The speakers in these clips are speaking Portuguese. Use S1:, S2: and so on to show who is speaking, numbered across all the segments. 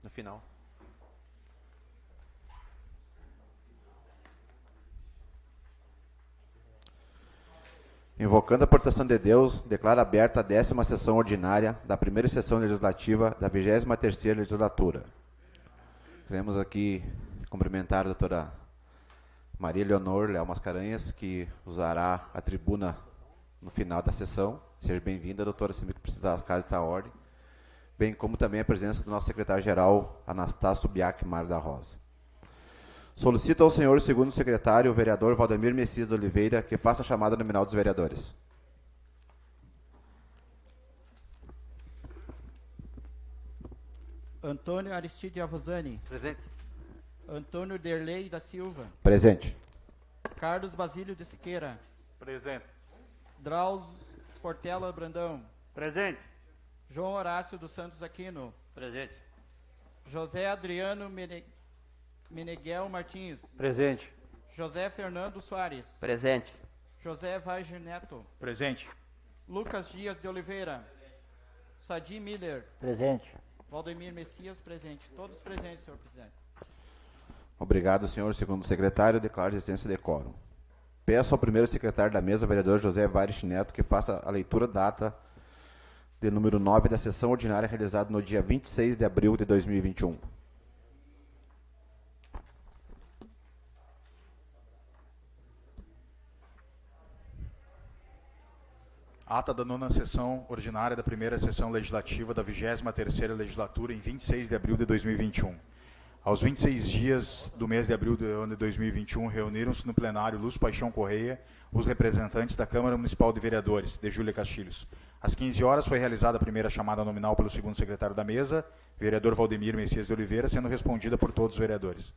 S1: No final. Invocando a proteção de Deus, declaro aberta a 10ª sessão ordinária da primeira sessão legislativa da 23ª legislatura. Queremos aqui cumprimentar a doutora Maria Leonor Leal Mascarenhas, que usará a tribuna no final da sessão. Seja bem-vinda, doutora, sempre que precisar, a casa está à ordem. Bem como também a presença do nosso secretário-geral, Anastácio Biac Mar da Rosa. Solicito ao senhor segundo secretário, o vereador Valdemir Messias de Oliveira, que faça a chamada nominal dos vereadores.
S2: Antônio Aristide Avuzani.
S3: Presente.
S2: Antônio Derlei da Silva.
S1: Presente.
S2: Carlos Basílio de Siqueira.
S4: Presente.
S2: Drauzio Portela Brandão.
S4: Presente.
S2: João Horácio dos Santos Aquino.
S3: Presente.
S2: José Adriano Meneghel Martins.
S4: Presente.
S2: José Fernando Soares.
S3: Presente.
S2: José Wagner Neto.
S4: Presente.
S2: Lucas Dias de Oliveira. Sadi Miller.
S5: Presente.
S2: Valdemir Messias, presente. Todos presentes, senhor presidente.
S1: Obrigado, senhor segundo secretário. Declaro a existência de quórum. Peço ao primeiro secretário da mesa, vereador José Vares Neto, que faça a leitura da ata de número 9 da sessão ordinária realizada no dia 26 de abril de 2021.
S4: Ata da 9ª sessão ordinária da primeira sessão legislativa da 23ª legislatura em 26 de abril de 2021. Aos 26 dias do mês de abril do ano de 2021, reuniram-se no plenário Luz Paixão Correia os representantes da Câmara Municipal de Vereadores, de Júlia Castilhos. Às 15 horas foi realizada a primeira chamada nominal pelo segundo secretário da mesa, vereador Valdemir Messias de Oliveira, sendo respondida por todos os vereadores.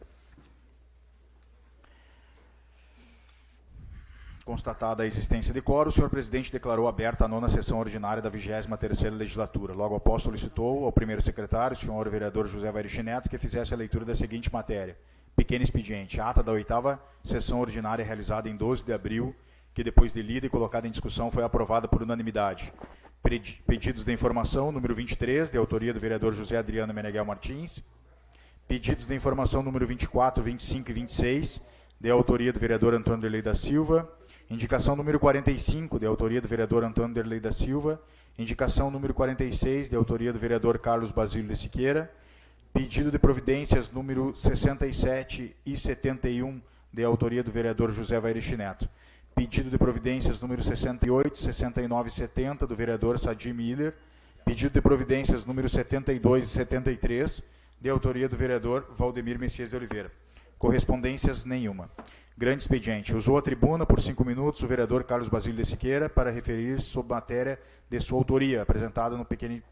S4: Constatada a existência de quórum, o senhor presidente declarou aberta a 9ª sessão ordinária da 23ª legislatura. Logo após solicitou ao primeiro secretário, o senhor vereador José Vares Neto, que fizesse a leitura da seguinte matéria. Pequeno expediente. Ata da 8ª sessão ordinária realizada em 12 de abril, que depois de lida e colocada em discussão foi aprovada por unanimidade. Pedidos de informação, número 23, de autoria do vereador José Adriano Meneghel Martins. Pedidos de informação, número 24, 25 e 26, de autoria do vereador Antônio Derlei da Silva. Indicação número 45, de autoria do vereador Antônio Derlei da Silva. Indicação número 46, de autoria do vereador Carlos Basílio de Siqueira. Pedido de providências número 67 e 71, de autoria do vereador José Vares Neto. Pedido de providências número 68, 69 e 70, do vereador Sadi Miller. Pedido de providências número 72 e 73, de autoria do vereador Valdemir Messias de Oliveira. Correspondências nenhuma. Grande expediente. Usou a tribuna por 5 minutos o vereador Carlos Basílio de Siqueira para referir sobre matéria de sua autoria, apresentada no pequeno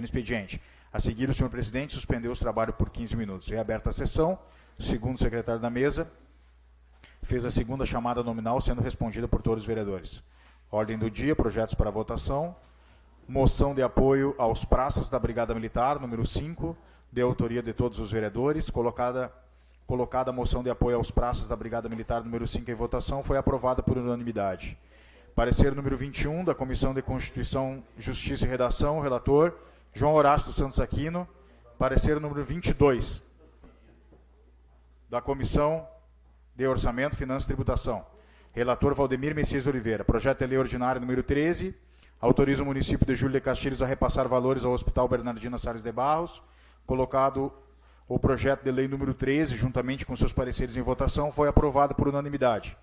S4: expediente. A seguir, o senhor presidente suspendeu os trabalhos por 15 minutos. Reaberta a sessão, o segundo secretário da mesa fez a segunda chamada nominal, sendo respondida por todos os vereadores. Ordem do dia, projetos para votação. Moção de apoio aos praças da Brigada Militar, número 5, de autoria de todos os vereadores. Colocada a moção de apoio aos praças da Brigada Militar número 5 em votação, foi aprovada por unanimidade. Parecer número 21, da Comissão de Constituição, Justiça e Redação, relator João Horácio dos Santos Aquino. Parecer número 22, da Comissão de Orçamento, Finanças e Tributação, relator Valdemir Messias Oliveira. Projeto de lei ordinário número 13, autoriza o município de Júlia Castilhos a repassar valores ao Hospital Bernardino Salles de Barros. Colocado o projeto de lei número 13, juntamente com seus pareceres em votação, foi aprovado por unanimidade.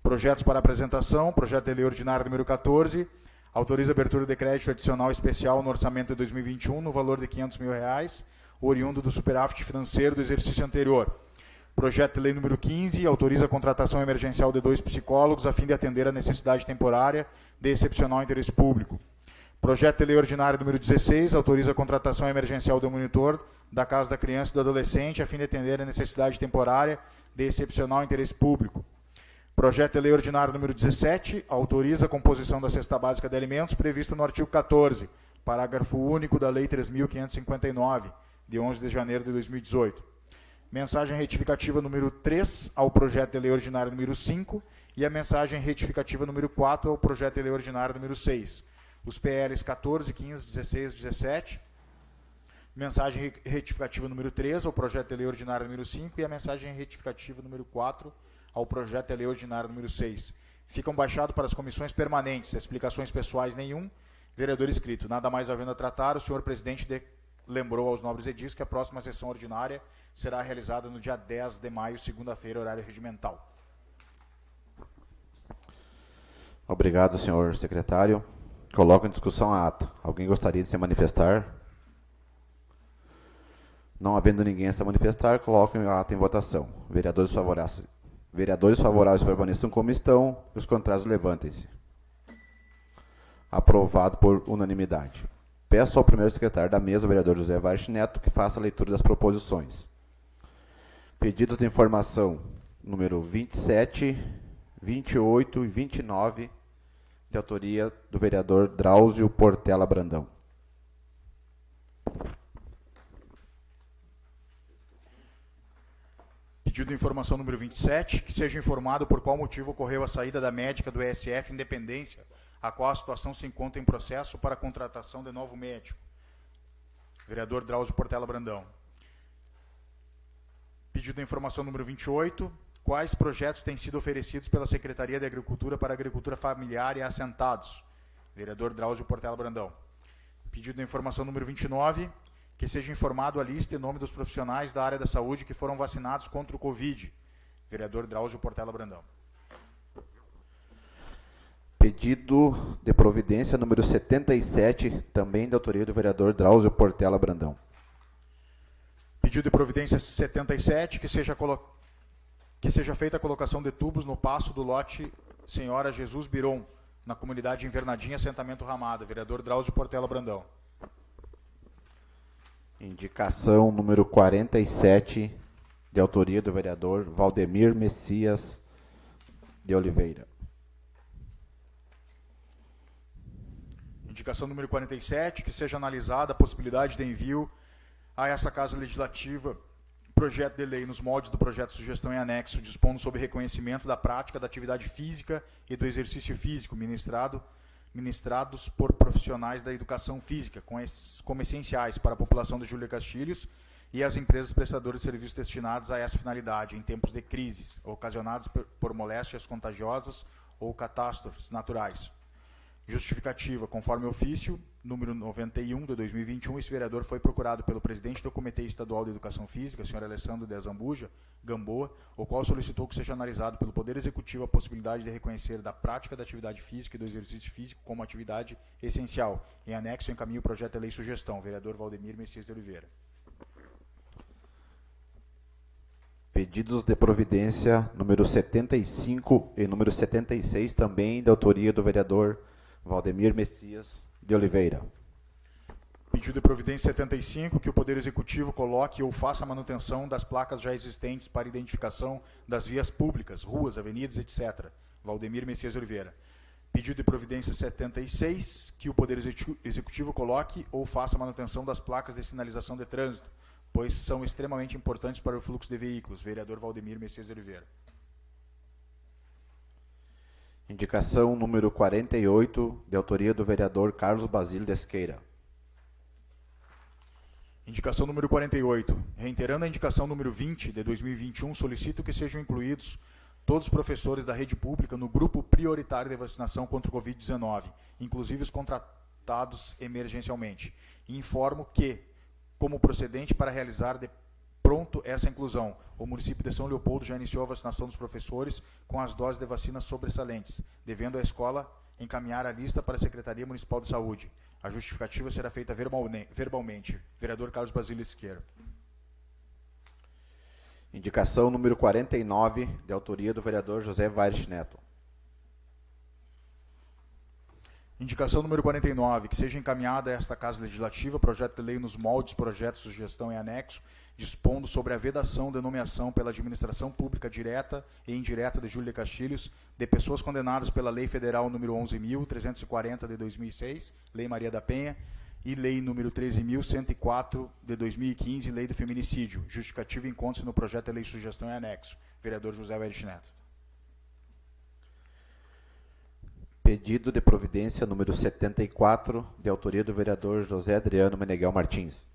S4: Projetos para apresentação. Projeto de lei ordinário número 14, autoriza a abertura de crédito adicional especial no orçamento de 2021, no valor de R$500 mil, oriundo do superávit financeiro do exercício anterior. Projeto de lei número 15, autoriza a contratação emergencial de 2 psicólogos, a fim de atender a necessidade temporária de excepcional interesse público. Projeto de lei ordinário número 16, autoriza a contratação emergencial do monitor da Casa da Criança e do Adolescente, a fim de atender a necessidade temporária de excepcional interesse público. Projeto de lei ordinário número 17, autoriza a composição da cesta básica de alimentos prevista no artigo 14, parágrafo único da Lei 3.559, de 11 de janeiro de 2018. Mensagem retificativa número 3 ao projeto de lei ordinário número 5 e a mensagem retificativa número 4 ao projeto de lei ordinário número 6. Os PLs 14, 15, 16, 17 Mensagem retificativa número 3 ao projeto de lei ordinário número 5 e a mensagem retificativa número 4 ao projeto de lei ordinário número 6. Ficam baixados para as comissões permanentes. Explicações pessoais nenhum. Vereador inscrito. Nada mais havendo a tratar, o senhor presidente lembrou aos nobres edis que a próxima sessão ordinária será realizada no dia 10 de maio, segunda-feira, horário regimental.
S1: Obrigado, senhor secretário. Coloco em discussão a ata. Alguém gostaria de se manifestar? Não havendo ninguém a se manifestar, coloco a ata em votação. Vereadores favoráveis permaneçam como estão, os contrários levantem-se. Aprovado por unanimidade. Peço ao primeiro secretário da mesa, o vereador José Vares Neto, que faça a leitura das proposições. Pedidos de informação número 27, 28 e 29, de autoria do vereador Drauzio Portela Brandão.
S4: Pedido de informação número 27, que seja informado por qual motivo ocorreu a saída da médica do ESF Independência, a qual a situação se encontra em processo para a contratação de novo médico. Vereador Drauzio Portela Brandão. Pedido de informação número 28, quais projetos têm sido oferecidos pela Secretaria de Agricultura para a agricultura familiar e assentados? Vereador Drauzio Portela Brandão. Pedido de informação número 29, que seja informado a lista e nome dos profissionais da área da saúde que foram vacinados contra o Covid. Vereador Drauzio Portela Brandão.
S1: Pedido de providência número 77, também de autoria do vereador Drauzio Portela Brandão.
S4: Pedido de providência 77, que seja feita a colocação de tubos no passo do lote Senhora Jesus Biron, na comunidade Invernadinha, assentamento Ramada. Vereador Drauzio Portela Brandão.
S1: Indicação número 47, de autoria do vereador Valdemir Messias de Oliveira.
S4: Indicação número 47, que seja analisada a possibilidade de envio a essa Casa Legislativa projeto de lei nos moldes do projeto de sugestão em anexo, dispondo sobre reconhecimento da prática da atividade física e do exercício físico ministrados por profissionais da educação física, como essenciais para a população de Júlia Castilhos e as empresas prestadoras de serviços destinados a essa finalidade, em tempos de crises, ocasionadas por moléstias contagiosas ou catástrofes naturais. Justificativa, conforme ofício, número 91 de 2021, esse vereador foi procurado pelo presidente do Comitê Estadual de Educação Física, senhor Alessandro de Azambuja, Gamboa, o qual solicitou que seja analisado pelo Poder Executivo a possibilidade de reconhecer da prática da atividade física e do exercício físico como atividade essencial. Em anexo, encaminho o projeto de lei sugestão. Vereador Valdemir Messias de Oliveira.
S1: Pedidos de providência número 75 e número 76, também de autoria do vereador Valdemir Messias de Oliveira.
S4: Pedido de providência 75, que o Poder Executivo coloque ou faça a manutenção das placas já existentes para identificação das vias públicas, ruas, avenidas, etc. Valdemir Messias de Oliveira. Pedido de providência 76, que o Poder Executivo coloque ou faça a manutenção das placas de sinalização de trânsito, pois são extremamente importantes para o fluxo de veículos. Vereador Valdemir Messias de Oliveira.
S1: Indicação número 48, de autoria do vereador Carlos Basílio de Esqueira.
S4: Indicação número 48. Reiterando a indicação número 20 de 2021, solicito que sejam incluídos todos os professores da rede pública no grupo prioritário de vacinação contra o Covid-19, inclusive os contratados emergencialmente. E informo que, como procedente para realizar de pronto essa inclusão, o município de São Leopoldo já iniciou a vacinação dos professores com as doses de vacina sobressalentes, devendo a escola encaminhar a lista para a Secretaria Municipal de Saúde. A justificativa será feita verbalmente. Vereador Carlos Basílio Esqueira.
S1: Indicação número 49, de autoria do vereador José Vares Neto.
S4: Indicação número 49, que seja encaminhada a esta Casa Legislativa projeto de lei nos moldes, projeto de sugestão em anexo, dispondo sobre a vedação de nomeação pela administração pública direta e indireta de Júlia Castilhos de pessoas condenadas pela Lei Federal número 11.340 de 2006, Lei Maria da Penha, e Lei número 13.104 de 2015, Lei do Feminicídio. Justificativa encontra-se no projeto de lei sugestão em anexo. Vereador José Vares Neto.
S1: Pedido de providência número 74, de autoria do vereador José Adriano Meneghel Martins.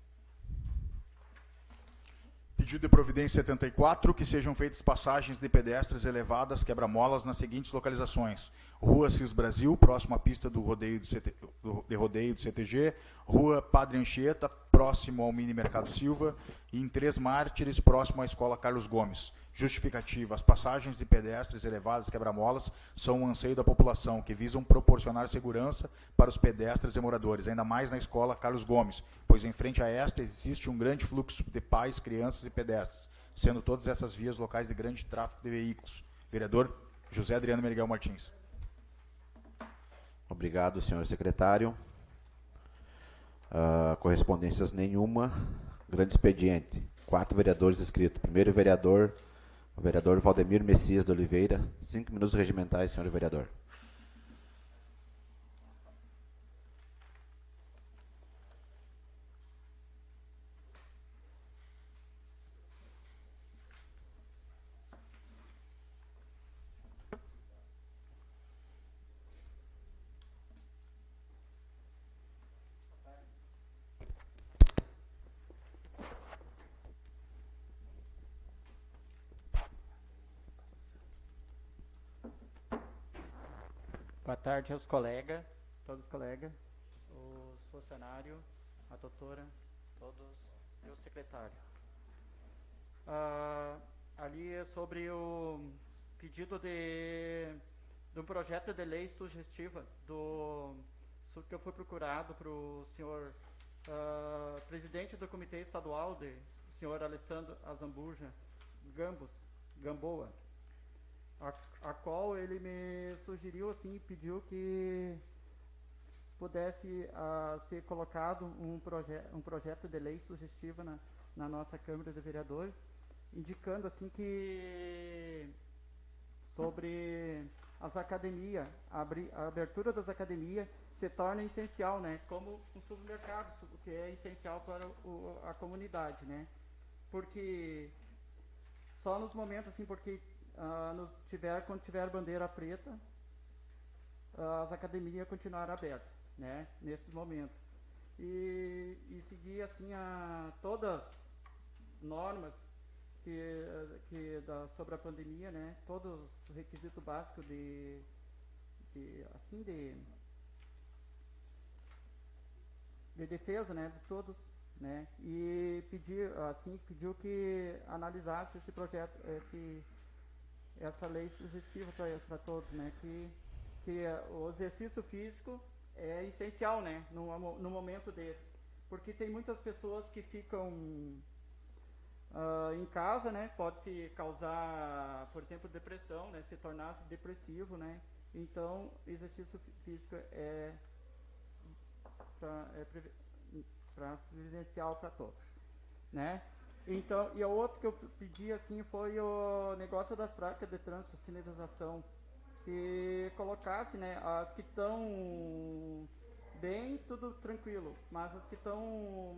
S4: Pedido de providência 74, que sejam feitas passagens de pedestres elevadas, quebra-molas, nas seguintes localizações: Rua Cis Brasil, próximo à pista do rodeio de rodeio do CTG, Rua Padre Anchieta, próximo ao Mini Mercado Silva, e em Três Mártires, próximo à Escola Carlos Gomes. Justificativa: as passagens de pedestres elevadas, quebra-molas, são um anseio da população, que visam proporcionar segurança para os pedestres e moradores, ainda mais na Escola Carlos Gomes, pois em frente a esta existe um grande fluxo de pais, crianças e pedestres, sendo todas essas vias locais de grande tráfego de veículos. Vereador José Adriano Meneghel Martins.
S1: Obrigado, senhor secretário. Correspondências nenhuma. Grande expediente. 4 vereadores inscritos. Primeiro vereador, o vereador Valdemir Messias de Oliveira. 5 minutos regimentais, senhor vereador.
S2: Boa tarde aos colegas, todos os colegas, os funcionários, a doutora, todos e o secretário. Ali é sobre o pedido de um projeto de lei sugestiva que eu fui procurado para o senhor presidente do Comitê Estadual, senhor Alessandro Azambuja Gamboa, a qual ele me sugeriu, assim, pediu que pudesse ser colocado um projeto de lei sugestiva na nossa Câmara de Vereadores, indicando assim que sobre as academias, a abertura das academias se torna essencial, né, como um supermercado, que é essencial para a comunidade, né, porque só nos momentos assim, porque quando tiver bandeira preta, as academias continuarão abertas, né, nesses momentos. E seguir assim todas as normas sobre a pandemia, né, todos os requisitos básicos de defesa, né, de todos, né, e pediu que analisasse esse projeto, essa lei sugestiva para todos, né, que o exercício físico é essencial, né, no momento desse, porque tem muitas pessoas que ficam em casa, né, pode se causar, por exemplo, depressão, né, se tornar-se depressivo, né, então exercício físico é previdencial para todos, né. Então, e o outro que eu pedi assim foi o negócio das placas de trânsito, sinalização, que colocasse, né, as que estão bem, tudo tranquilo, mas as que estão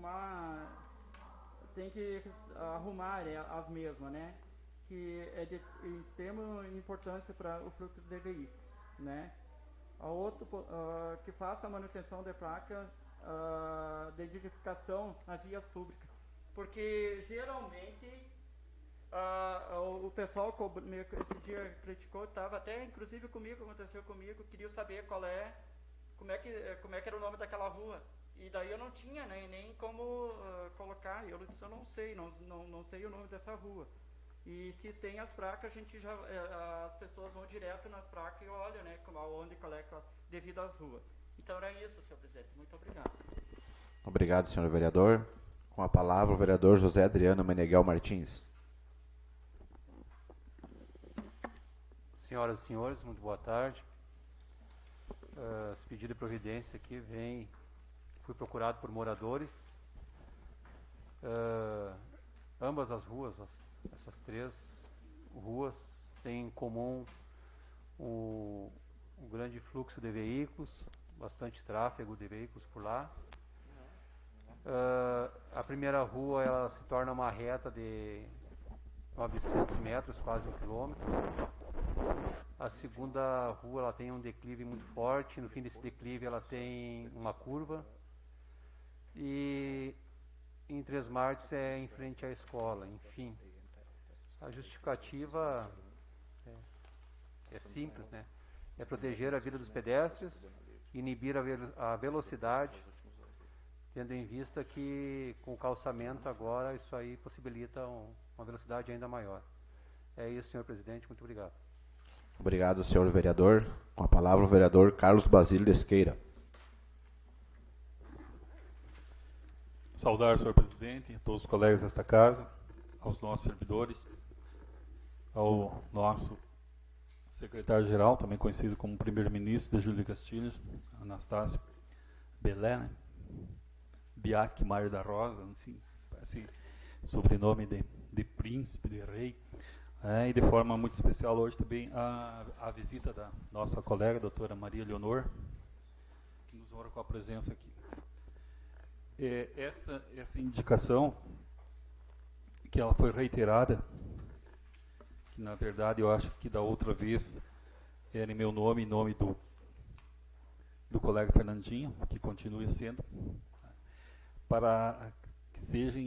S2: tem que arrumar as mesmas, né, que é de extrema importância para o fluxo de veículos, né. A outro que faça a manutenção de placa de identificação nas vias públicas, porque geralmente o pessoal esse dia criticou, estava até inclusive comigo, aconteceu comigo, queria saber como é que era o nome daquela rua, e daí eu não tinha nem como colocar, eu disse, eu não sei o nome dessa rua, e se tem as placas, a gente as pessoas vão direto nas placas e olham, né, onde coleta devido às ruas. Então era isso, senhor presidente, muito obrigado.
S1: Obrigado, senhor vereador. Com a palavra, o vereador José Adriano Meneghel Martins.
S3: Senhoras e senhores, muito boa tarde. Esse pedido de providência aqui fui procurado por moradores. Ambas as ruas, essas 3 ruas, têm em comum um grande fluxo de veículos, bastante tráfego de veículos por lá. A primeira rua, ela se torna uma reta de 900 metros, quase 1 quilômetro. A segunda rua, ela tem um declive muito forte, no fim desse declive ela tem uma curva, e em Três Martes é em frente à escola, enfim. A justificativa é simples, né? É proteger a vida dos pedestres, inibir a velocidade, tendo em vista que com o calçamento agora isso aí possibilita uma velocidade ainda maior. É isso, senhor presidente, muito obrigado.
S1: Obrigado, senhor vereador. Com a palavra o vereador Carlos Basílio Desqueira.
S5: Saudar o senhor presidente, a todos os colegas desta casa, aos nossos servidores, ao nosso secretário-geral, também conhecido como primeiro-ministro de Júlio Castilhos, Anastácio Belé, né? Biac Mário da Rosa, assim, parece sobrenome de príncipe, de rei. E de forma muito especial hoje também a visita da nossa colega, a doutora Maria Leonor, que nos honra com a presença aqui. Essa indicação, que ela foi reiterada, que na verdade eu acho que da outra vez era em meu nome, em nome do colega Fernandinho, que continue sendo, para que sejam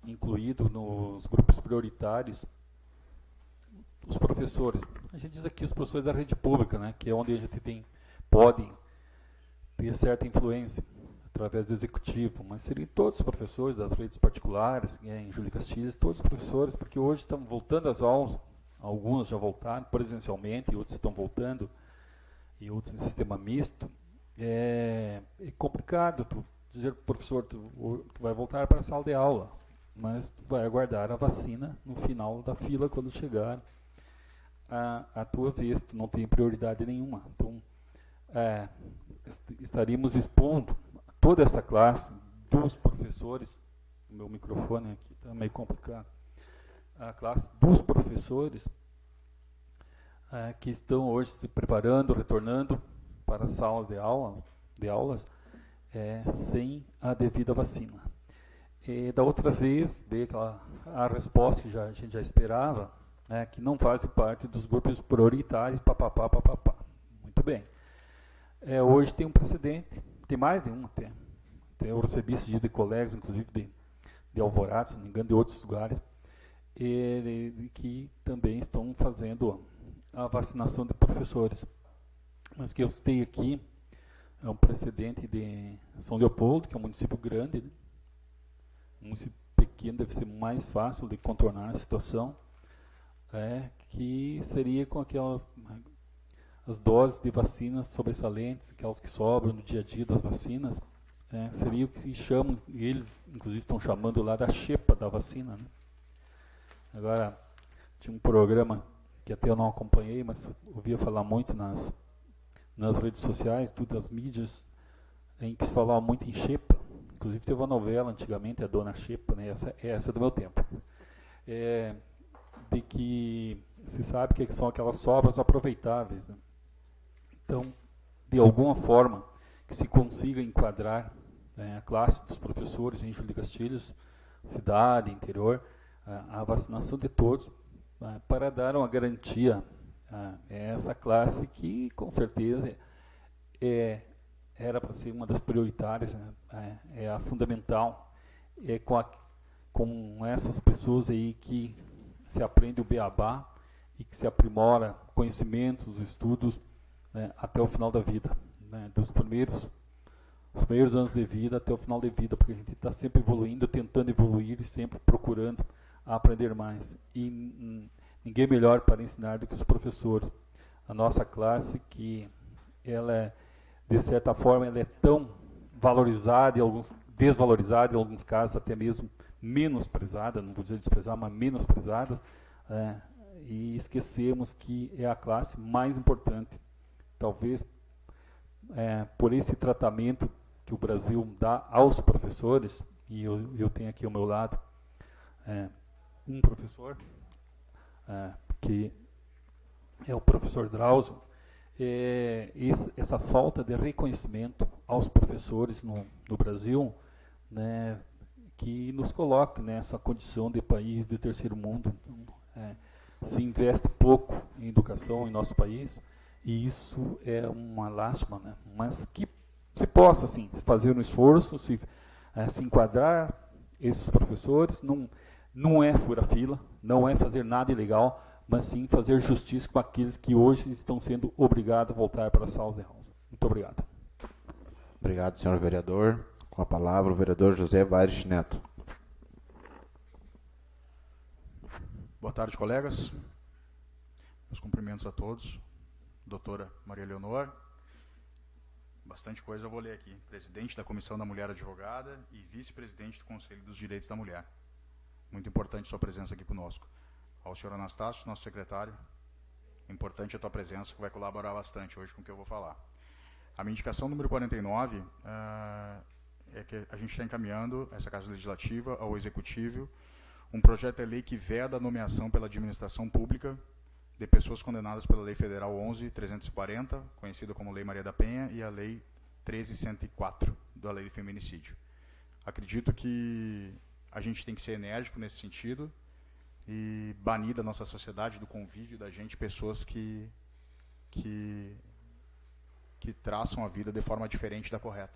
S5: incluídos nos grupos prioritários os professores. A gente diz aqui os professores da rede pública, né, que é onde a gente podem ter certa influência através do executivo, mas seriam todos os professores das redes particulares, em Júlio Castilhos, todos os professores, porque hoje estão voltando às aulas, alguns já voltaram presencialmente, outros estão voltando, e outros em sistema misto. É complicado tu dizer para o professor, tu vai voltar para a sala de aula, mas tu vai aguardar a vacina no final da fila quando chegar a tua vez, tu não tem prioridade nenhuma. Então, estaríamos expondo toda essa classe dos professores, o meu microfone aqui está meio complicado, a classe dos professores que estão hoje se preparando, retornando para as salas de aulas sem a devida vacina. E da outra vez, veio a resposta que a gente já esperava, que não faz parte dos grupos prioritários, papapá. Muito bem. Hoje tem um precedente, tem mais de um até. Eu recebi esse dia de colegas, inclusive de Alvorada, se não me engano, de outros lugares, que também estão fazendo a vacinação de professores. Mas que eu citei aqui é um precedente de São Leopoldo, que é um município grande, né? Um município pequeno deve ser mais fácil de contornar a situação, que seria com as doses de vacinas sobressalentes, aquelas que sobram no dia a dia das vacinas, seria o que chamam, e eles inclusive estão chamando lá da xepa da vacina, né? Agora, tinha um programa que até eu não acompanhei, mas ouvia falar muito nas redes sociais, tudo as mídias, em que se falava muito em xepa. Inclusive teve uma novela antigamente, a Dona Xepa, né? Essa é do meu tempo. De que se sabe que são aquelas sobras aproveitáveis, né? Então, de alguma forma, que se consiga enquadrar a classe dos professores em Júlio Castilhos, cidade, interior, a vacinação de todos, para dar uma garantia a essa classe que, com certeza, era para ser uma das prioritárias, né? É a fundamental, com essas pessoas aí que se aprende o beabá e que se aprimora conhecimentos, estudos, né, até o final da vida, né, dos primeiros anos de vida até o final de vida, porque a gente está sempre evoluindo, tentando evoluir e sempre procurando aprender mais. E ninguém melhor para ensinar do que os professores. A nossa classe, que ela de certa forma, ela é tão valorizada, desvalorizada, em alguns casos até mesmo menosprezada, não vou dizer desprezada, mas menosprezada, e esquecemos que é a classe mais importante. Talvez por esse tratamento que o Brasil dá aos professores, e eu tenho aqui ao meu lado um professor, que é o professor Drauzio, essa falta de reconhecimento aos professores no Brasil, né, que nos coloca nessa condição de país de terceiro mundo. Então, se investe pouco em educação em nosso país, e isso é uma lástima, né? Mas que se possa assim, fazer um esforço, se enquadrar esses professores, não é fura-fila, não é fazer nada ilegal, mas sim fazer justiça com aqueles que hoje estão sendo obrigados a voltar para as salas de aula. Muito obrigado.
S1: Obrigado, senhor vereador. Com a palavra, o vereador José Vares Neto.
S4: Boa tarde, colegas. Meus cumprimentos a todos. Doutora Maria Leonor. Bastante coisa eu vou ler aqui. Presidente da Comissão da Mulher Advogada e vice-presidente do Conselho dos Direitos da Mulher. Muito importante sua presença aqui conosco. Ao senhor Anastácio, nosso secretário. Importante a tua presença, que vai colaborar bastante hoje com o que eu vou falar. A minha indicação número 49 é que a gente está encaminhando essa Casa Legislativa ao Executivo um projeto de lei que veda a nomeação pela administração pública de pessoas condenadas pela Lei Federal 11.340, conhecida como Lei Maria da Penha, e a Lei 13.104, da Lei de Feminicídio. Acredito que a gente tem que ser enérgico nesse sentido e banir da nossa sociedade, do convívio da gente, pessoas que traçam a vida de forma diferente da correta.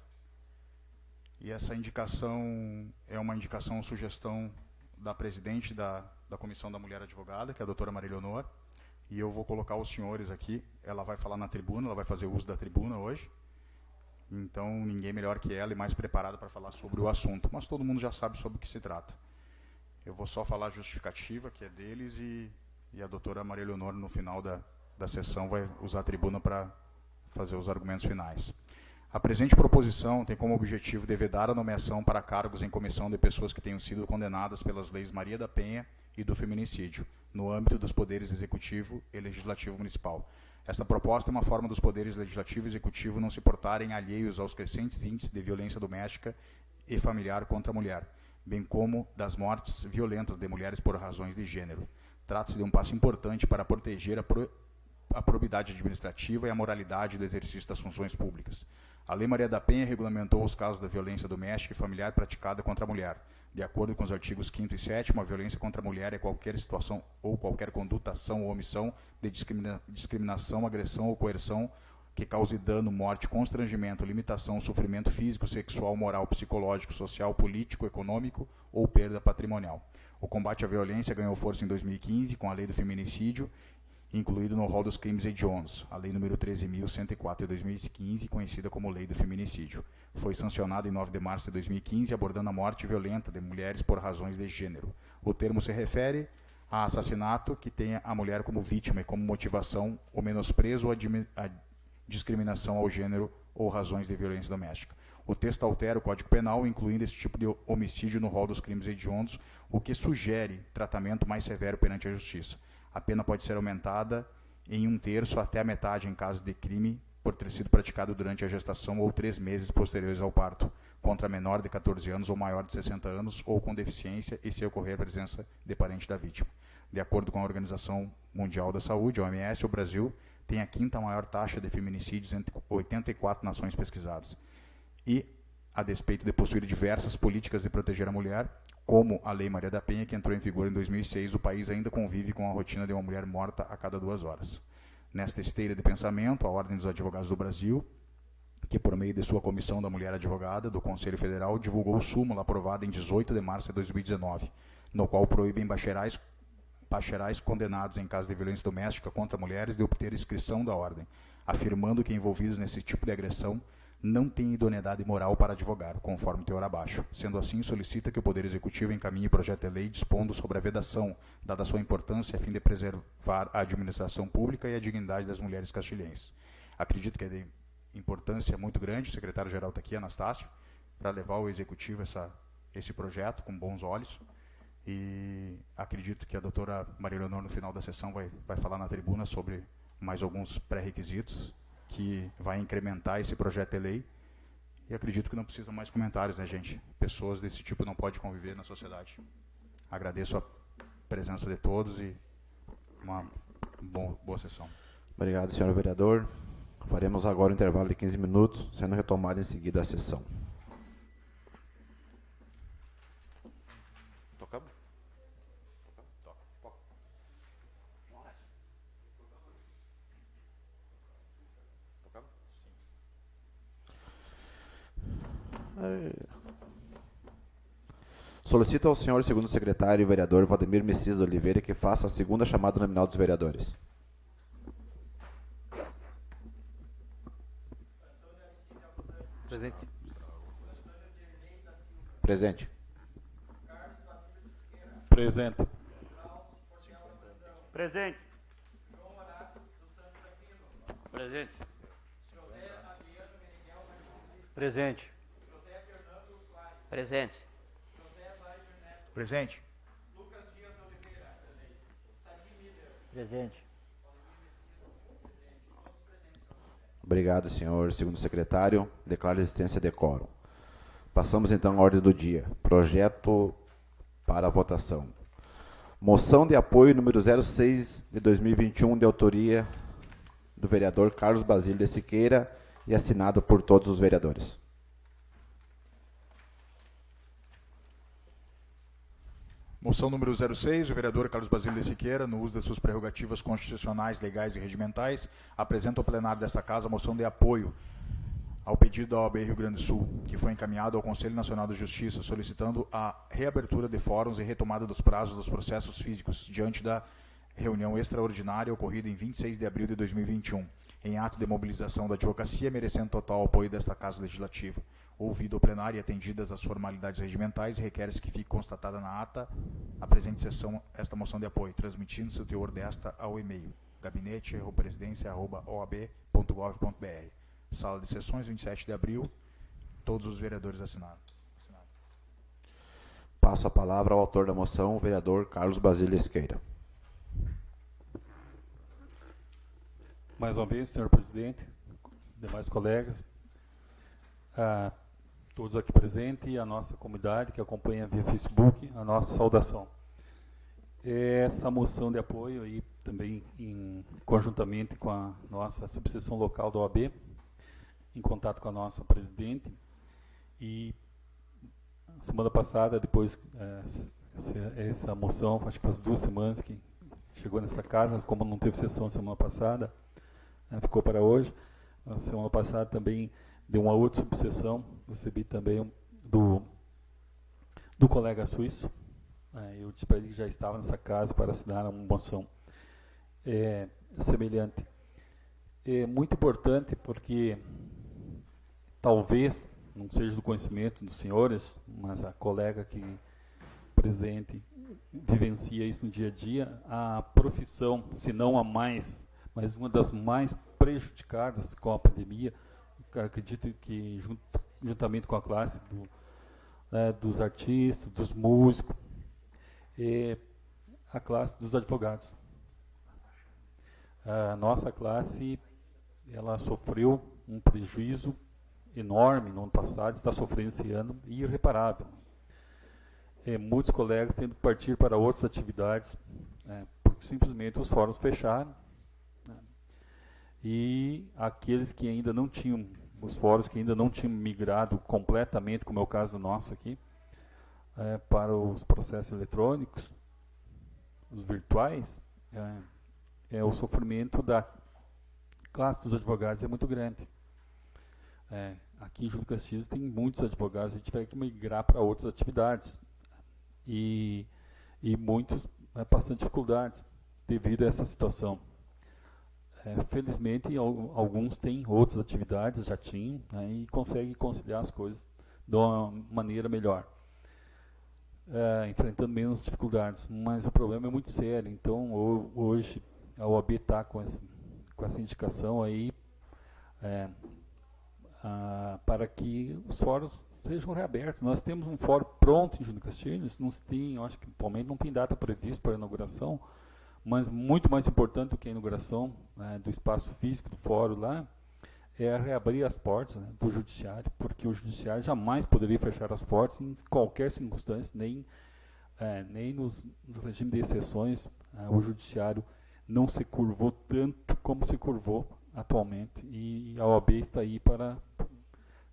S4: E essa indicação é uma indicação, sugestão da presidente da Comissão da Mulher Advogada, que é a doutora Maria Leonor, e eu vou colocar os senhores aqui. Ela vai falar na tribuna, ela vai fazer uso da tribuna hoje, então ninguém melhor que ela e mais preparada para falar sobre o assunto, mas todo mundo já sabe sobre o que se trata. Eu vou só falar a justificativa, que é deles, e a doutora Maria Leonor, no final da sessão, vai usar a tribuna para fazer os argumentos finais. A presente proposição tem como objetivo de vedar a nomeação para cargos em comissão de pessoas que tenham sido condenadas pelas leis Maria da Penha e do feminicídio, no âmbito dos poderes executivo e legislativo municipal. Esta proposta é uma forma dos poderes legislativo e executivo não se portarem alheios aos crescentes índices de violência doméstica e familiar contra a mulher, bem como das mortes violentas de mulheres por razões de gênero. Trata-se de um passo importante para proteger a probidade administrativa e a moralidade do exercício das funções públicas. A Lei Maria da Penha regulamentou os casos da violência doméstica e familiar praticada contra a mulher. De acordo com os artigos 5º e 7º, a violência contra a mulher é qualquer situação ou qualquer conduta, ação ou omissão de discriminação, agressão ou coerção que cause dano, morte, constrangimento, limitação, sofrimento físico, sexual, moral, psicológico, social, político, econômico ou perda patrimonial. O combate à violência ganhou força em 2015 com a Lei do Feminicídio, incluído no rol dos crimes hediondos, a Lei nº 13.104 de 2015, conhecida como Lei do Feminicídio. Foi sancionada em 9 de março de 2015, abordando a morte violenta de mulheres por razões de gênero. O termo se refere a assassinato que tenha a mulher como vítima e como motivação o menosprezo ou a discriminação ao gênero ou razões de violência doméstica. O texto altera o Código Penal, incluindo esse tipo de homicídio no rol dos crimes hediondos, o que sugere tratamento mais severo perante a Justiça. A pena pode ser aumentada em 1/3 até a metade em caso de crime por ter sido praticado durante a gestação ou 3 meses posteriores ao parto, contra menor de 14 anos ou maior de 60 anos ou com deficiência e se ocorrer a presença de parente da vítima. De acordo com a Organização Mundial da Saúde, a OMS, o Brasil tem a 5ª maior taxa de feminicídios entre 84 nações pesquisadas. E, a despeito de possuir diversas políticas de proteger a mulher, como a Lei Maria da Penha, que entrou em vigor em 2006, o país ainda convive com a rotina de uma mulher morta a cada 2 horas. Nesta esteira de pensamento, a Ordem dos Advogados do Brasil, que por meio de sua Comissão da Mulher Advogada do Conselho Federal, divulgou súmula aprovada em 18 de março de 2019, no qual proíbem bacherais condenados em caso de violência doméstica contra mulheres de obter inscrição da ordem, afirmando que envolvidos nesse tipo de agressão não têm idoneidade moral para advogar, conforme teor abaixo. Sendo assim, solicita que o Poder Executivo encaminhe projeto de lei dispondo sobre a vedação, dada sua importância a fim de preservar a administração pública e a dignidade das mulheres castilhenses. Acredito que é de importância muito grande, o secretário-geral está aqui, Anastácio, para levar ao Executivo esse projeto com bons olhos. E acredito que a doutora Maria Leonor, no final da sessão, vai falar na tribuna sobre mais alguns pré-requisitos que vai incrementar esse projeto de lei. E acredito que não precisa mais comentários, né, gente? Pessoas desse tipo não podem conviver na sociedade. Agradeço a presença de todos e uma boa sessão.
S1: Obrigado, senhor vereador. Faremos agora um intervalo de 15 minutos, sendo retomada em seguida a sessão. Tocamos? Solicito ao senhor segundo secretário e vereador Valdemir Messias de Oliveira que faça a segunda chamada nominal dos vereadores.
S3: Presente.
S1: Presente.
S5: Presente.
S3: Presente. Presente. Presente.
S6: Presente.
S4: Presente.
S6: Presente.
S1: Obrigado, senhor segundo secretário. Declaro a existência de quórum. Passamos então à ordem do dia. Projeto para votação. Moção de apoio número 06 de 2021, de autoria do vereador Carlos Basílio de Siqueira e assinado por todos os vereadores.
S4: Moção número 06, o vereador Carlos Basílio de Siqueira, no uso das suas prerrogativas constitucionais, legais e regimentais, apresenta ao plenário desta Casa a moção de apoio ao pedido da OAB Rio Grande do Sul, que foi encaminhado ao Conselho Nacional de Justiça, solicitando a reabertura de fóruns e retomada dos prazos dos processos físicos diante da reunião extraordinária ocorrida em 26 de abril de 2021, em ato de mobilização da advocacia, merecendo total apoio desta Casa Legislativa. Ouvido o plenário e atendidas as formalidades regimentais, requer-se que fique constatada na ata a presente sessão esta moção de apoio, transmitindo-se o teor desta ao e-mail gabinete@presidência@oab.gov.br. Sala de sessões, 27 de abril, todos os vereadores assinaram.
S1: Passo a palavra ao autor da moção, o vereador Carlos Basílio de Siqueira.
S5: Mais uma vez, senhor presidente, demais colegas, todos aqui presentes e a nossa comunidade que acompanha via Facebook, a nossa saudação. Essa moção de apoio aí também conjuntamente com a nossa subseção local da OAB, em contato com a nossa presidente, e semana passada, depois essa moção, acho que faz 2 semanas que chegou nessa casa, como não teve sessão semana passada, ficou para hoje. A semana passada também deu uma outra subseção, recebi também do colega suíço, eu disse para ele que já estava nessa casa para assinar uma moção semelhante. É muito importante porque talvez não seja do conhecimento dos senhores, mas a colega que presente vivencia isso no dia a dia, a profissão, se não a mais, mas uma das mais prejudicadas com a pandemia, acredito que juntamente com a classe dos artistas, dos músicos, é a classe dos advogados. A nossa classe, ela sofreu um prejuízo enorme no ano passado, está sofrendo esse ano, irreparável. Muitos colegas tendo que partir para outras atividades, porque simplesmente os fóruns fecharam, e aqueles que ainda não tinham, os fóruns que ainda não tinham migrado completamente, como é o caso nosso aqui, para os processos eletrônicos, os virtuais, o sofrimento da classe dos advogados é muito grande. Aqui em Júlio Castilhos tem muitos advogados, a gente vai que migrar para outras atividades, e muitos passando dificuldades devido a essa situação. Felizmente, alguns têm outras atividades, já tinham, e conseguem conciliar as coisas de uma maneira melhor, enfrentando menos dificuldades, mas o problema é muito sério. Então, hoje, a OAB está com essa indicação aí, para que os fóruns sejam reabertos. Nós temos um fórum pronto em Júlio Castilhos, eu acho que atualmente não tem data prevista para a inauguração, mas muito mais importante do que a inauguração do espaço físico do fórum lá, é reabrir as portas do judiciário, porque o judiciário jamais poderia fechar as portas em qualquer circunstância, nem nos regimes de exceções. O judiciário não se curvou tanto como se curvou atualmente, e a OAB está aí para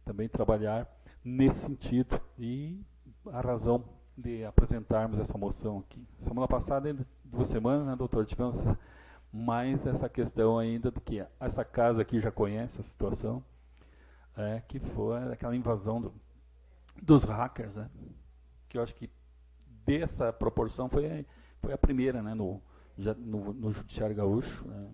S5: também trabalhar nesse sentido, e a razão de apresentarmos essa moção aqui. Semana passada, ainda 2 semanas, né, doutor, tivemos mais essa questão ainda do que essa casa aqui já conhece a situação, que foi aquela invasão dos hackers, que eu acho que dessa proporção foi a primeira, né, no Judiciário Gaúcho, né,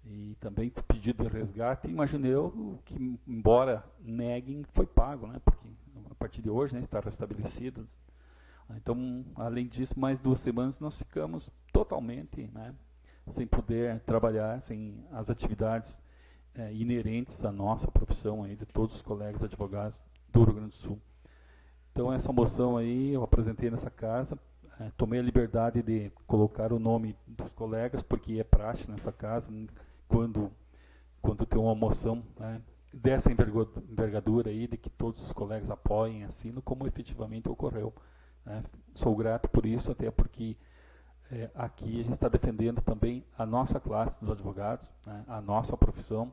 S5: e também pedido de resgate. Imaginei eu que, embora neguem, foi pago, né, porque a partir de hoje, né, está restabelecido. Então, além disso, mais 2 semanas nós ficamos totalmente, né, sem poder trabalhar, sem as atividades inerentes à nossa profissão aí, de todos os colegas advogados do Rio Grande do Sul. Então, essa moção aí eu apresentei nessa casa, tomei a liberdade de colocar o nome dos colegas, porque é praxe nessa casa, quando tem uma moção, né, dessa envergadura aí, de que todos os colegas apoiem, assinam, como efetivamente ocorreu. Né. Sou grato por isso, até porque aqui a gente está defendendo também a nossa classe dos advogados, né, a nossa profissão,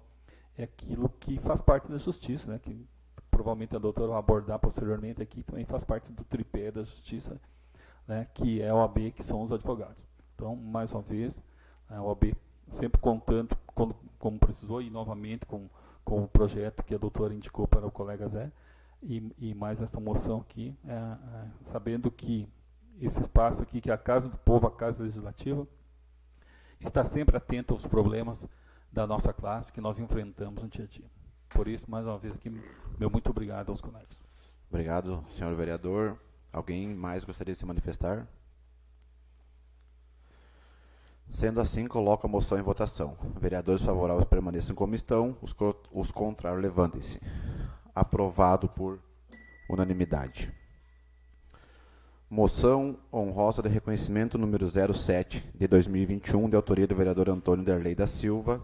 S5: é aquilo que faz parte da justiça, né, que provavelmente a doutora vai abordar posteriormente aqui, também faz parte do tripé da justiça, né, que é a OAB, que são os advogados. Então, mais uma vez, a OAB sempre contando, como precisou, e novamente com o projeto que a doutora indicou para o colega Zé, e mais esta moção aqui, sabendo que esse espaço aqui, que é a Casa do Povo, a Casa Legislativa, está sempre atento aos problemas da nossa classe que nós enfrentamos no dia a dia. Por isso, mais uma vez aqui, meu muito obrigado aos colegas.
S1: Obrigado, senhor vereador. Alguém mais gostaria de se manifestar? Sendo assim, coloco a moção em votação. Vereadores favoráveis permaneçam como estão, os contrários levantem-se. Aprovado por unanimidade. Moção honrosa de reconhecimento número 07 de 2021, de autoria do vereador Antônio Derlei da Silva,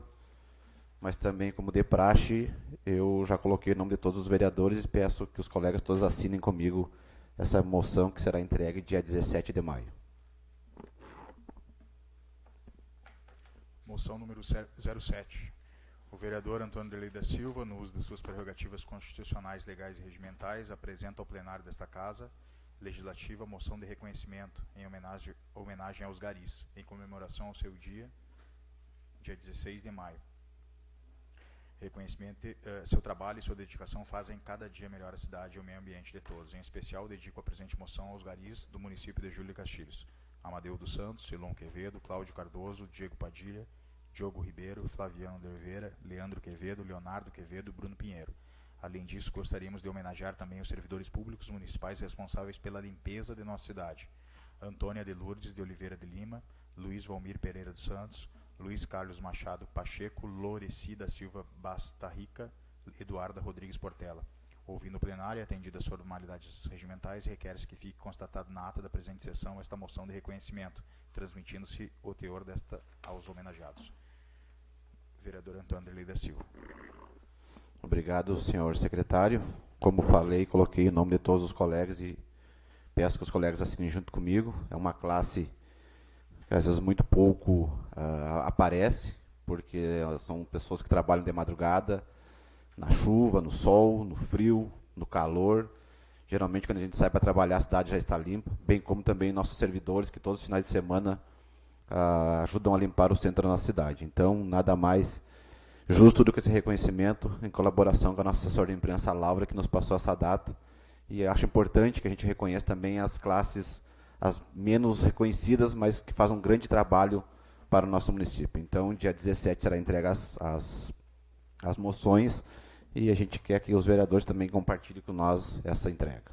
S1: mas também, como de praxe, eu já coloquei o nome de todos os vereadores e peço que os colegas todos assinem comigo essa moção, que será entregue dia 17 de maio.
S4: Moção número 07. O vereador Antônio Derlei da Silva, no uso de suas prerrogativas constitucionais, legais e regimentais, apresenta ao plenário desta Casa Legislativa moção de reconhecimento em homenagem aos garis, em comemoração ao seu dia 16 de maio. Reconhecimento, seu trabalho e sua dedicação fazem cada dia melhor a cidade e o meio ambiente de todos. Em especial, dedico a presente moção aos garis do município de Júlio de Castilhos: Amadeu dos Santos, Silon Quevedo, Cláudio Cardoso, Diego Padilha, Diogo Ribeiro, Flaviano de Oliveira, Leandro Quevedo, Leonardo Quevedo e Bruno Pinheiro. Além disso, gostaríamos de homenagear também os servidores públicos municipais responsáveis pela limpeza de nossa cidade: Antônia de Lourdes de Oliveira de Lima, Luiz Valmir Pereira dos Santos, Luiz Carlos Machado Pacheco, Loreci da Silva Bastarrica, Eduarda Rodrigues Portela. Ouvindo o plenário e atendidas as formalidades regimentais, requer-se que fique constatado na ata da presente sessão esta moção de reconhecimento, transmitindo-se o teor desta aos homenageados. Vereador Antônio Derlei da Silva.
S1: Obrigado, senhor secretário. Como falei, coloquei o nome de todos os colegas e peço que os colegas assinem junto comigo. É uma classe que às vezes muito pouco aparece, porque são pessoas que trabalham de madrugada, na chuva, no sol, no frio, no calor. Geralmente, quando a gente sai para trabalhar, a cidade já está limpa, bem como também nossos servidores, que todos os finais de semana ajudam a limpar o centro da nossa cidade. Então, nada mais justo do que esse reconhecimento, em colaboração com a nossa assessora de imprensa, a Laura, que nos passou essa data. E acho importante que a gente reconheça também as classes, as menos reconhecidas, mas que fazem um grande trabalho para o nosso município. Então, dia 17 será entregue as moções, e a gente quer que os vereadores também compartilhem com nós essa entrega.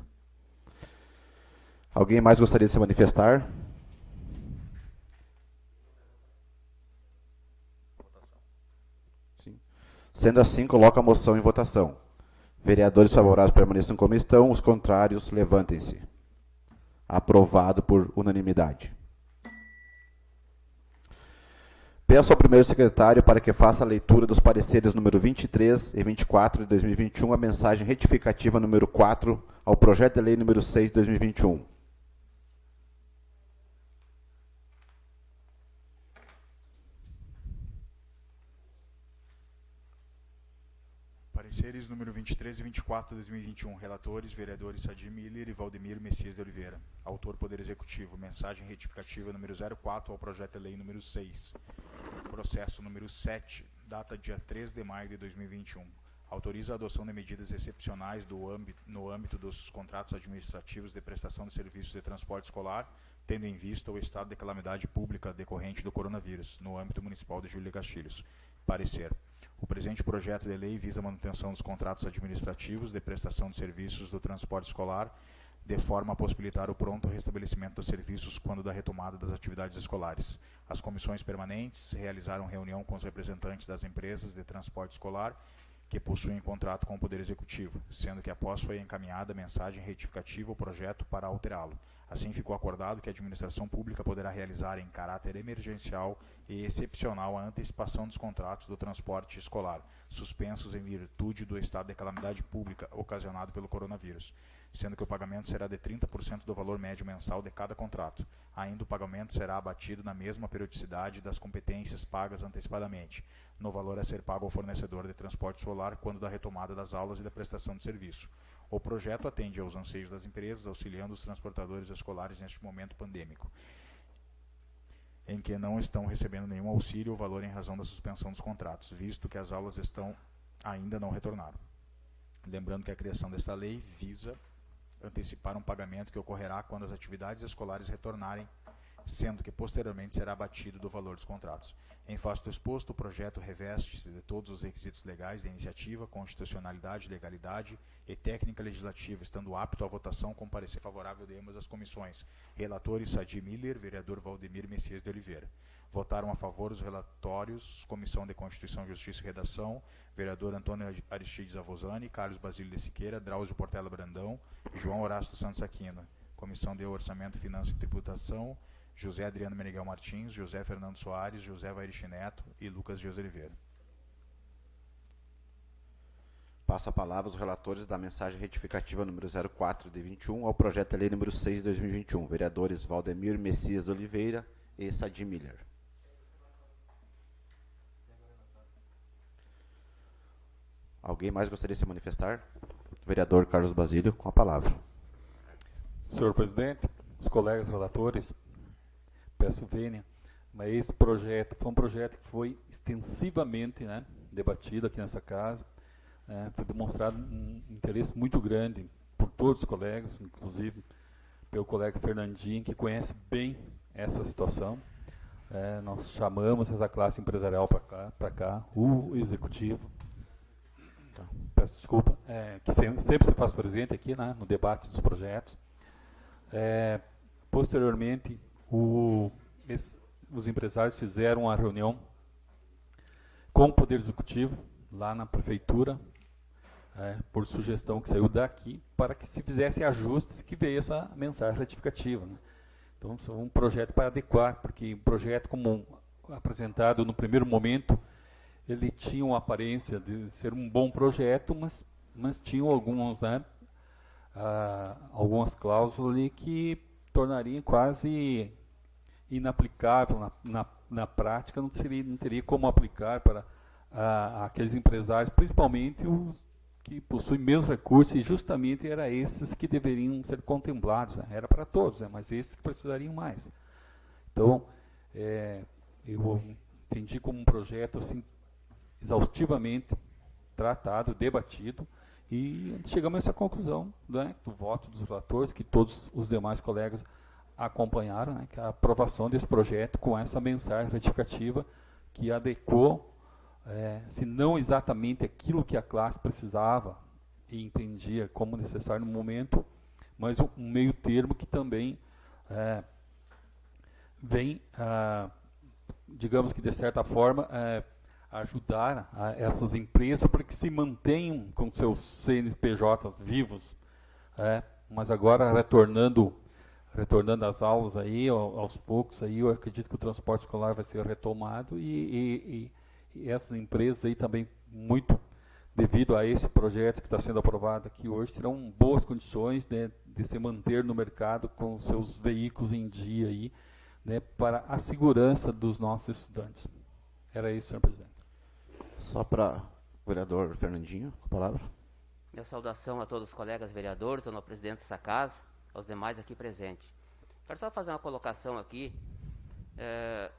S1: Alguém mais gostaria de se manifestar? Sim. Sendo assim, coloco a moção em votação. Vereadores favoráveis permaneçam como estão, os contrários levantem-se. Aprovado por unanimidade. Peço ao primeiro secretário para que faça a leitura dos pareceres número 23 e 24 de 2021, a mensagem retificativa número 4 ao projeto de lei número 6 de 2021.
S4: Pareceres número 23 e 24 de 2021. Relatores, vereadores Sadir Miller e Valdemir Messias de Oliveira. Autor, Poder Executivo. Mensagem retificativa número 04 ao projeto de lei número 6. Processo número 7, data dia 3 de maio de 2021. Autoriza a adoção de medidas excepcionais no âmbito dos contratos administrativos de prestação de serviços de transporte escolar, tendo em vista o estado de calamidade pública decorrente do coronavírus, no âmbito municipal de Júlio de Castilhos. Parecer. O presente projeto de lei visa a manutenção dos contratos administrativos de prestação de serviços do transporte escolar, de forma a possibilitar o pronto restabelecimento dos serviços quando da retomada das atividades escolares. As comissões permanentes realizaram reunião com os representantes das empresas de transporte escolar que possuem contrato com o Poder Executivo, sendo que após foi encaminhada mensagem retificativa ao projeto para alterá-lo. Assim ficou acordado que a administração pública poderá realizar em caráter emergencial e excepcional a antecipação dos contratos do transporte escolar, suspensos em virtude do estado de calamidade pública ocasionado pelo coronavírus, sendo que o pagamento será de 30% do valor médio mensal de cada contrato. Ainda o pagamento será abatido na mesma periodicidade das competências pagas antecipadamente, no valor a ser pago ao fornecedor de transporte escolar quando da retomada das aulas e da prestação de serviço. O projeto atende aos anseios das empresas, auxiliando os transportadores escolares neste momento pandêmico, em que não estão recebendo nenhum auxílio ou valor em razão da suspensão dos contratos, visto que as aulas ainda não retornaram. Lembrando que a criação desta lei visa antecipar um pagamento que ocorrerá quando as atividades escolares retornarem, sendo que posteriormente será abatido do valor dos contratos. Em face do exposto, o projeto reveste-se de todos os requisitos legais da iniciativa, constitucionalidade, legalidade e técnica legislativa, estando apto à votação com parecer favorável de ambas as comissões. Relatores Sadi Miller, vereador Valdemir Messias de Oliveira. Votaram a favor os relatórios, Comissão de Constituição, Justiça e Redação, vereador Antônio Aristides Avosani, Carlos Basílio de Siqueira, Drauzio Portela Brandão e João Horácio Santos Aquino. Comissão de Orçamento, Finanças e Tributação, José Adriano Meneghel Martins, José Fernando Soares, José Vairich Neto e Lucas Dias Oliveira.
S1: Passo a palavra aos relatores da mensagem retificativa número 04 de 21 ao projeto de lei número 6 de 2021, vereadores Valdemir Messias de Oliveira e Sadi Miller. Alguém mais gostaria de se manifestar? Vereador Carlos Basílio, com a palavra.
S5: Senhor presidente, os colegas relatores, peço vênia, mas esse projeto foi um projeto que foi extensivamente debatido aqui nessa casa, foi demonstrado um interesse muito grande por todos os colegas, inclusive pelo colega Fernandinho, que conhece bem essa situação. Nós chamamos essa classe empresarial para cá, o executivo, peço desculpa, que sempre se faz presente aqui no debate dos projetos. Posteriormente, os empresários fizeram uma reunião com o Poder Executivo, lá na Prefeitura, por sugestão que saiu daqui, para que se fizesse ajustes, que veio essa mensagem retificativa. Então, é um projeto para adequar, porque o projeto, como apresentado no primeiro momento, ele tinha uma aparência de ser um bom projeto, mas tinha algumas cláusulas ali que tornariam quase inaplicável na prática, não teria como aplicar para aqueles empresários, principalmente os que possuem menos recursos, e justamente era esses que deveriam ser contemplados, era para todos, mas esses que precisariam mais. Então, eu entendi como um projeto assim, exaustivamente tratado, debatido, e chegamos a essa conclusão do voto dos relatores, que todos os demais colegas acompanharam, que a aprovação desse projeto com essa mensagem retificativa que adequou, se não exatamente aquilo que a classe precisava e entendia como necessário no momento, mas um meio termo que também vem, digamos que de certa forma, ajudar essas empresas para que se mantenham com seus CNPJs vivos, mas agora retornando às aulas aí, aos poucos, aí eu acredito que o transporte escolar vai ser retomado e essas empresas aí também, muito devido a esse projeto que está sendo aprovado aqui hoje, terão boas condições de se manter no mercado com seus veículos em dia aí, para a segurança dos nossos estudantes. Era isso, senhor presidente.
S1: Só para o vereador Fernandinho, com a palavra.
S6: Minha saudação a todos os colegas vereadores, ao novo presidente dessa casa, aos demais aqui presentes. Quero só fazer uma colocação aqui.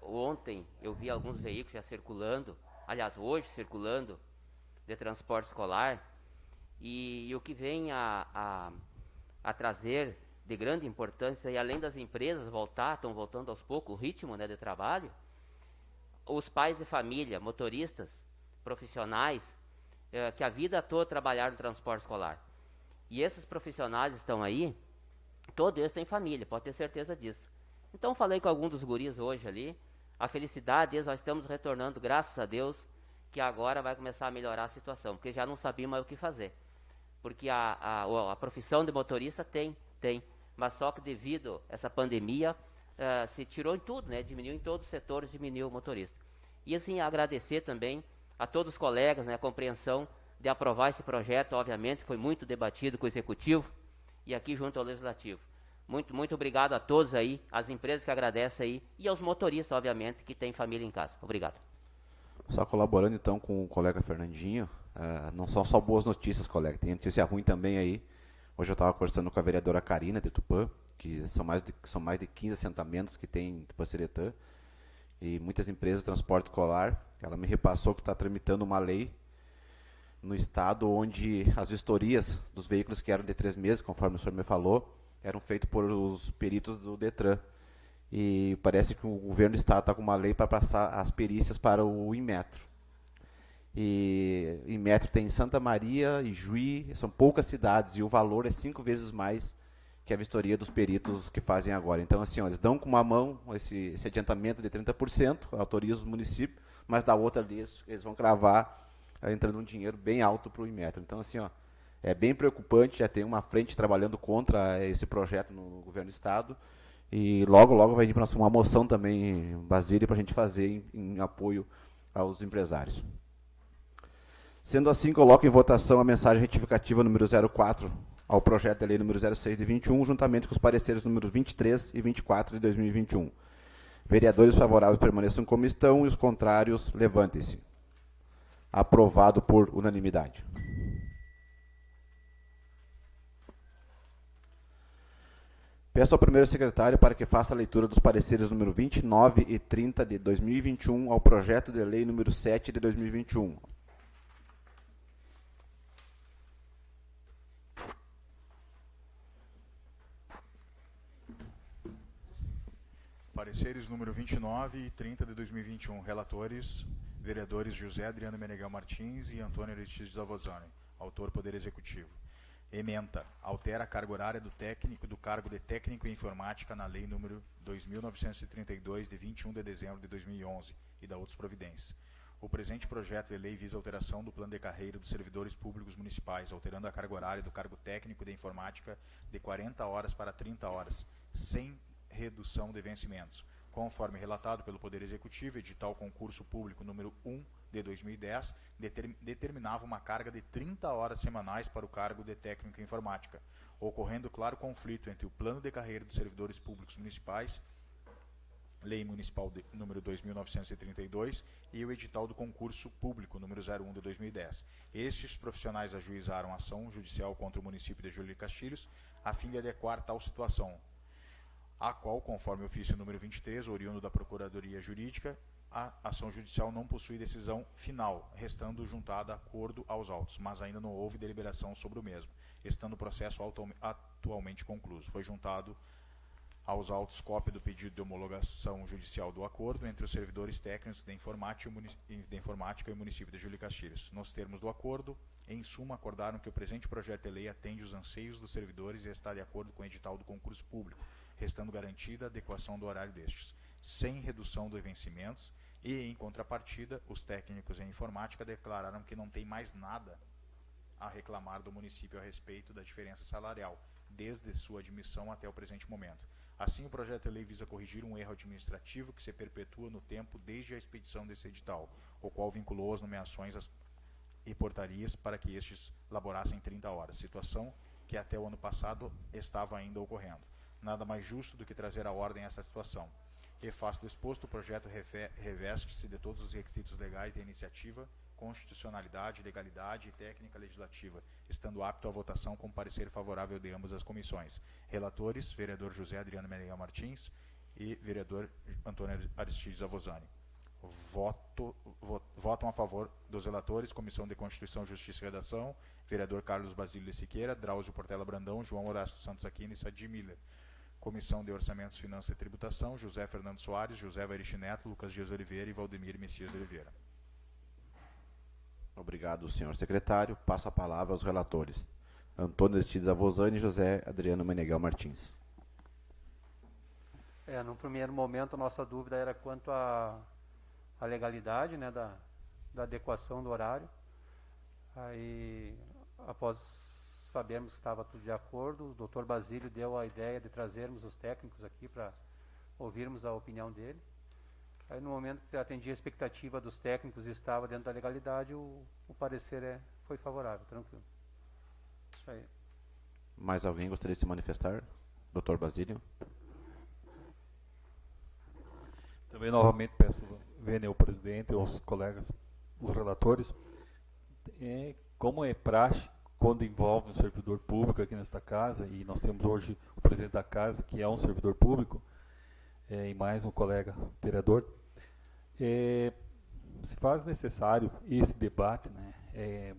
S6: Ontem eu vi alguns veículos já circulando, aliás, hoje circulando, de transporte escolar, e o que vem a trazer de grande importância, e além das empresas estão voltando aos poucos o ritmo, né, de trabalho, os pais de família, motoristas, profissionais, que a vida toda trabalharam no transporte escolar. E esses profissionais estão aí, todos eles têm família, pode ter certeza disso. Então falei com alguns dos guris hoje ali, a felicidade deles, nós estamos retornando, graças a Deus, que agora vai começar a melhorar a situação, porque já não sabia mais o que fazer. Porque a profissão de motorista tem, mas só que devido a essa pandemia, se tirou em tudo, né? Diminuiu em todos os setores, diminuiu o motorista. E assim, agradecer também a todos os colegas, né, a compreensão de aprovar esse projeto, obviamente, foi muito debatido com o Executivo e aqui junto ao Legislativo. Muito obrigado a todos aí, às empresas que agradecem aí e aos motoristas, obviamente, que têm família em casa. Obrigado.
S1: Só colaborando então com o colega Fernandinho, não são só boas notícias, colega, tem notícia ruim também aí. Hoje eu estava conversando com a vereadora Karina de Tupã, que são mais de 15 assentamentos que tem em Tupã-Seretã, e muitas empresas de transporte escolar. Ela me repassou que está tramitando uma lei no estado onde as vistorias dos veículos que eram de 3 meses, conforme o senhor me falou, eram feitos por os peritos do Detran. E parece que o governo do estado está com uma lei para passar as perícias para o Inmetro. E Inmetro tem Santa Maria e Juí, são poucas cidades, e o valor é 5 vezes mais que a vistoria dos peritos que fazem agora. Então, assim, eles dão com uma mão esse adiantamento de 30%, autoriza os municípios, mas da outra ali eles vão cravar, entrando um dinheiro bem alto para o Inmetro. Então, assim, é bem preocupante, já tem uma frente trabalhando contra esse projeto no governo do estado, e logo vai vir para nós uma moção também em Basília para a gente fazer em apoio aos empresários. Sendo assim, coloco em votação a mensagem retificativa número 04 ao projeto de lei número 06 de 21, juntamente com os pareceres números 23 e 24 de 2021. Vereadores favoráveis permaneçam como estão e os contrários levantem-se. Aprovado por unanimidade. Peço ao primeiro secretário para que faça a leitura dos pareceres número 29 e 30 de 2021 ao projeto de lei número 7 de 2021.
S4: Pareceres número 29 e 30 de 2021. Relatores, vereadores José Adriano Meneghel Martins e Antônio Aristides Zavozani. Autor, Poder Executivo. Ementa. Altera a carga horária do cargo de técnico em informática na lei número 2.932, de 21 de dezembro de 2011, e da outras providências. O presente projeto de lei visa a alteração do plano de carreira dos servidores públicos municipais, alterando a carga horária do cargo técnico de informática de 40 horas para 30 horas, sem redução de vencimentos, conforme relatado pelo Poder Executivo. Edital concurso público número 1 de 2010 determinava uma carga de 30 horas semanais para o cargo de técnico em informática, ocorrendo claro conflito entre o plano de carreira dos servidores públicos municipais, Lei Municipal número 2.932, e o edital do concurso público número 01 de 2010. Estes profissionais ajuizaram ação judicial contra o município de Júlio de Castilhos a fim de adequar tal situação, a qual, conforme o ofício número 23, oriundo da Procuradoria Jurídica, a ação judicial não possui decisão final, restando juntada acordo aos autos, mas ainda não houve deliberação sobre o mesmo, estando o processo atualmente concluído. Foi juntado aos autos cópia do pedido de homologação judicial do acordo entre os servidores técnicos de informática e o município de Júlio de Castilhos. Nos termos do acordo, em suma, acordaram que o presente projeto de lei atende os anseios dos servidores e está de acordo com o edital do concurso público, restando garantida a adequação do horário destes, sem redução dos vencimentos, e, em contrapartida, os técnicos em informática declararam que não tem mais nada a reclamar do município a respeito da diferença salarial, desde sua admissão até o presente momento. Assim, o projeto de lei visa corrigir um erro administrativo que se perpetua no tempo desde a expedição desse edital, o qual vinculou as nomeações e portarias para que estes laborassem 30 horas, situação que até o ano passado estava ainda ocorrendo. Nada mais justo do que trazer à ordem essa situação. E face do exposto, o projeto reveste-se de todos os requisitos legais de iniciativa, constitucionalidade, legalidade e técnica legislativa, estando apto à votação com parecer favorável de ambas as comissões. Relatores, vereador José Adriano Meneghel Martins e vereador Antônio Aristides Zavozani. Votam a favor dos relatores, Comissão de Constituição, Justiça e Redação, vereador Carlos Basílio de Siqueira, Drauzio Portela Brandão, João Horácio Santos Aquino e Sadi Miller. Comissão de Orçamentos, Finanças e Tributação, José Fernando Soares, José Vairich Neto, Lucas Dias Oliveira e Valdemir Messias de Oliveira.
S1: Obrigado, senhor secretário. Passo a palavra aos relatores. Antônio Aristides Avosani e José Adriano Meneghel Martins.
S3: No primeiro momento, a nossa dúvida era quanto à legalidade, né, da adequação do horário. Aí, após sabermos que estava tudo de acordo, o doutor Basílio deu a ideia de trazermos os técnicos aqui para ouvirmos a opinião dele. Aí, no momento que atendia a expectativa dos técnicos e estava dentro da legalidade, o parecer foi favorável, tranquilo. Isso aí.
S1: Mais alguém gostaria de se manifestar? Doutor Basílio.
S5: Também novamente peço vênia ao presidente, aos colegas, os relatores. Como é praxe, quando envolve um servidor público aqui nesta casa, e nós temos hoje o presidente da casa, que é um servidor público, e mais um colega vereador, se faz necessário esse debate, né,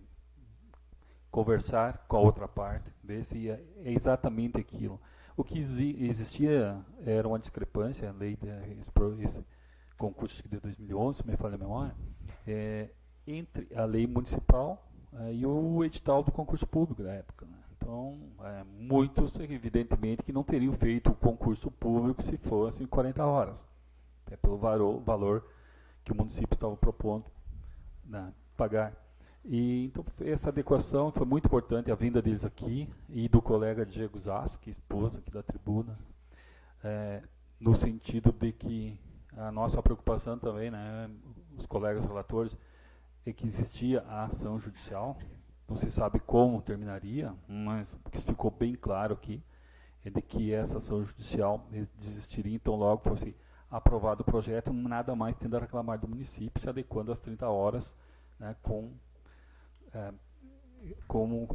S5: conversar com a outra parte, ver se é exatamente aquilo. O que existia era uma discrepância, a lei esse concurso de 2011, se me falha a memória, entre a lei municipal e o edital do concurso público da época, né? Então, muitos, evidentemente, que não teriam feito o concurso público se fossem 40 horas, pelo valor que o município estava propondo, né, pagar. E então essa adequação foi muito importante, a vinda deles aqui e do colega Diego Zasso, que expôs aqui da tribuna, no sentido de que a nossa preocupação também, né, os colegas relatores, é que existia a ação judicial, não se sabe como terminaria, mas o que ficou bem claro aqui é de que essa ação judicial desistiria, então logo fosse aprovado o projeto, nada mais tendo a reclamar do município, se adequando às 30 horas, né, como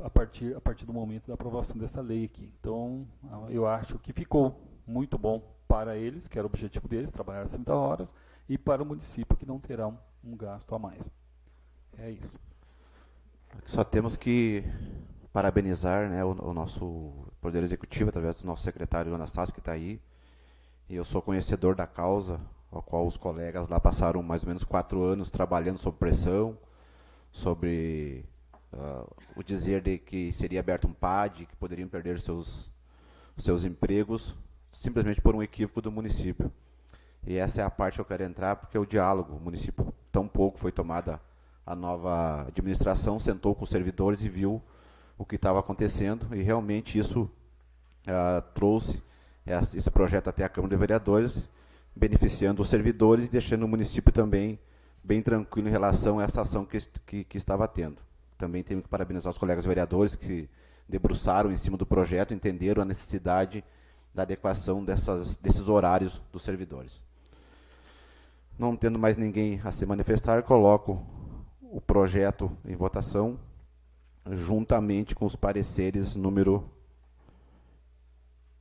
S5: a partir do momento da aprovação dessa lei aqui. Então, eu acho que ficou muito bom para eles, que era o objetivo deles, trabalhar 30 horas, e para o município, que não terá um gasto a mais. É isso.
S1: Só temos que parabenizar, né, o nosso Poder Executivo, através do nosso secretário Anastácio, que está aí. E eu sou conhecedor da causa, ao qual os colegas lá passaram mais ou menos 4 anos trabalhando sob pressão, sobre o dizer de que seria aberto um PAD, que poderiam perder seus empregos, simplesmente por um equívoco do município. E essa é a parte que eu quero entrar, porque é o diálogo. O município, tão pouco foi tomada a nova administração, sentou com os servidores e viu o que estava acontecendo, e realmente isso trouxe esse projeto até a Câmara de Vereadores, beneficiando os servidores e deixando o município também bem tranquilo em relação a essa ação que estava tendo. Também tenho que parabenizar os colegas vereadores que se debruçaram em cima do projeto, entenderam a necessidade da adequação desses horários dos servidores. Não tendo mais ninguém a se manifestar, coloco o projeto em votação, juntamente com os pareceres número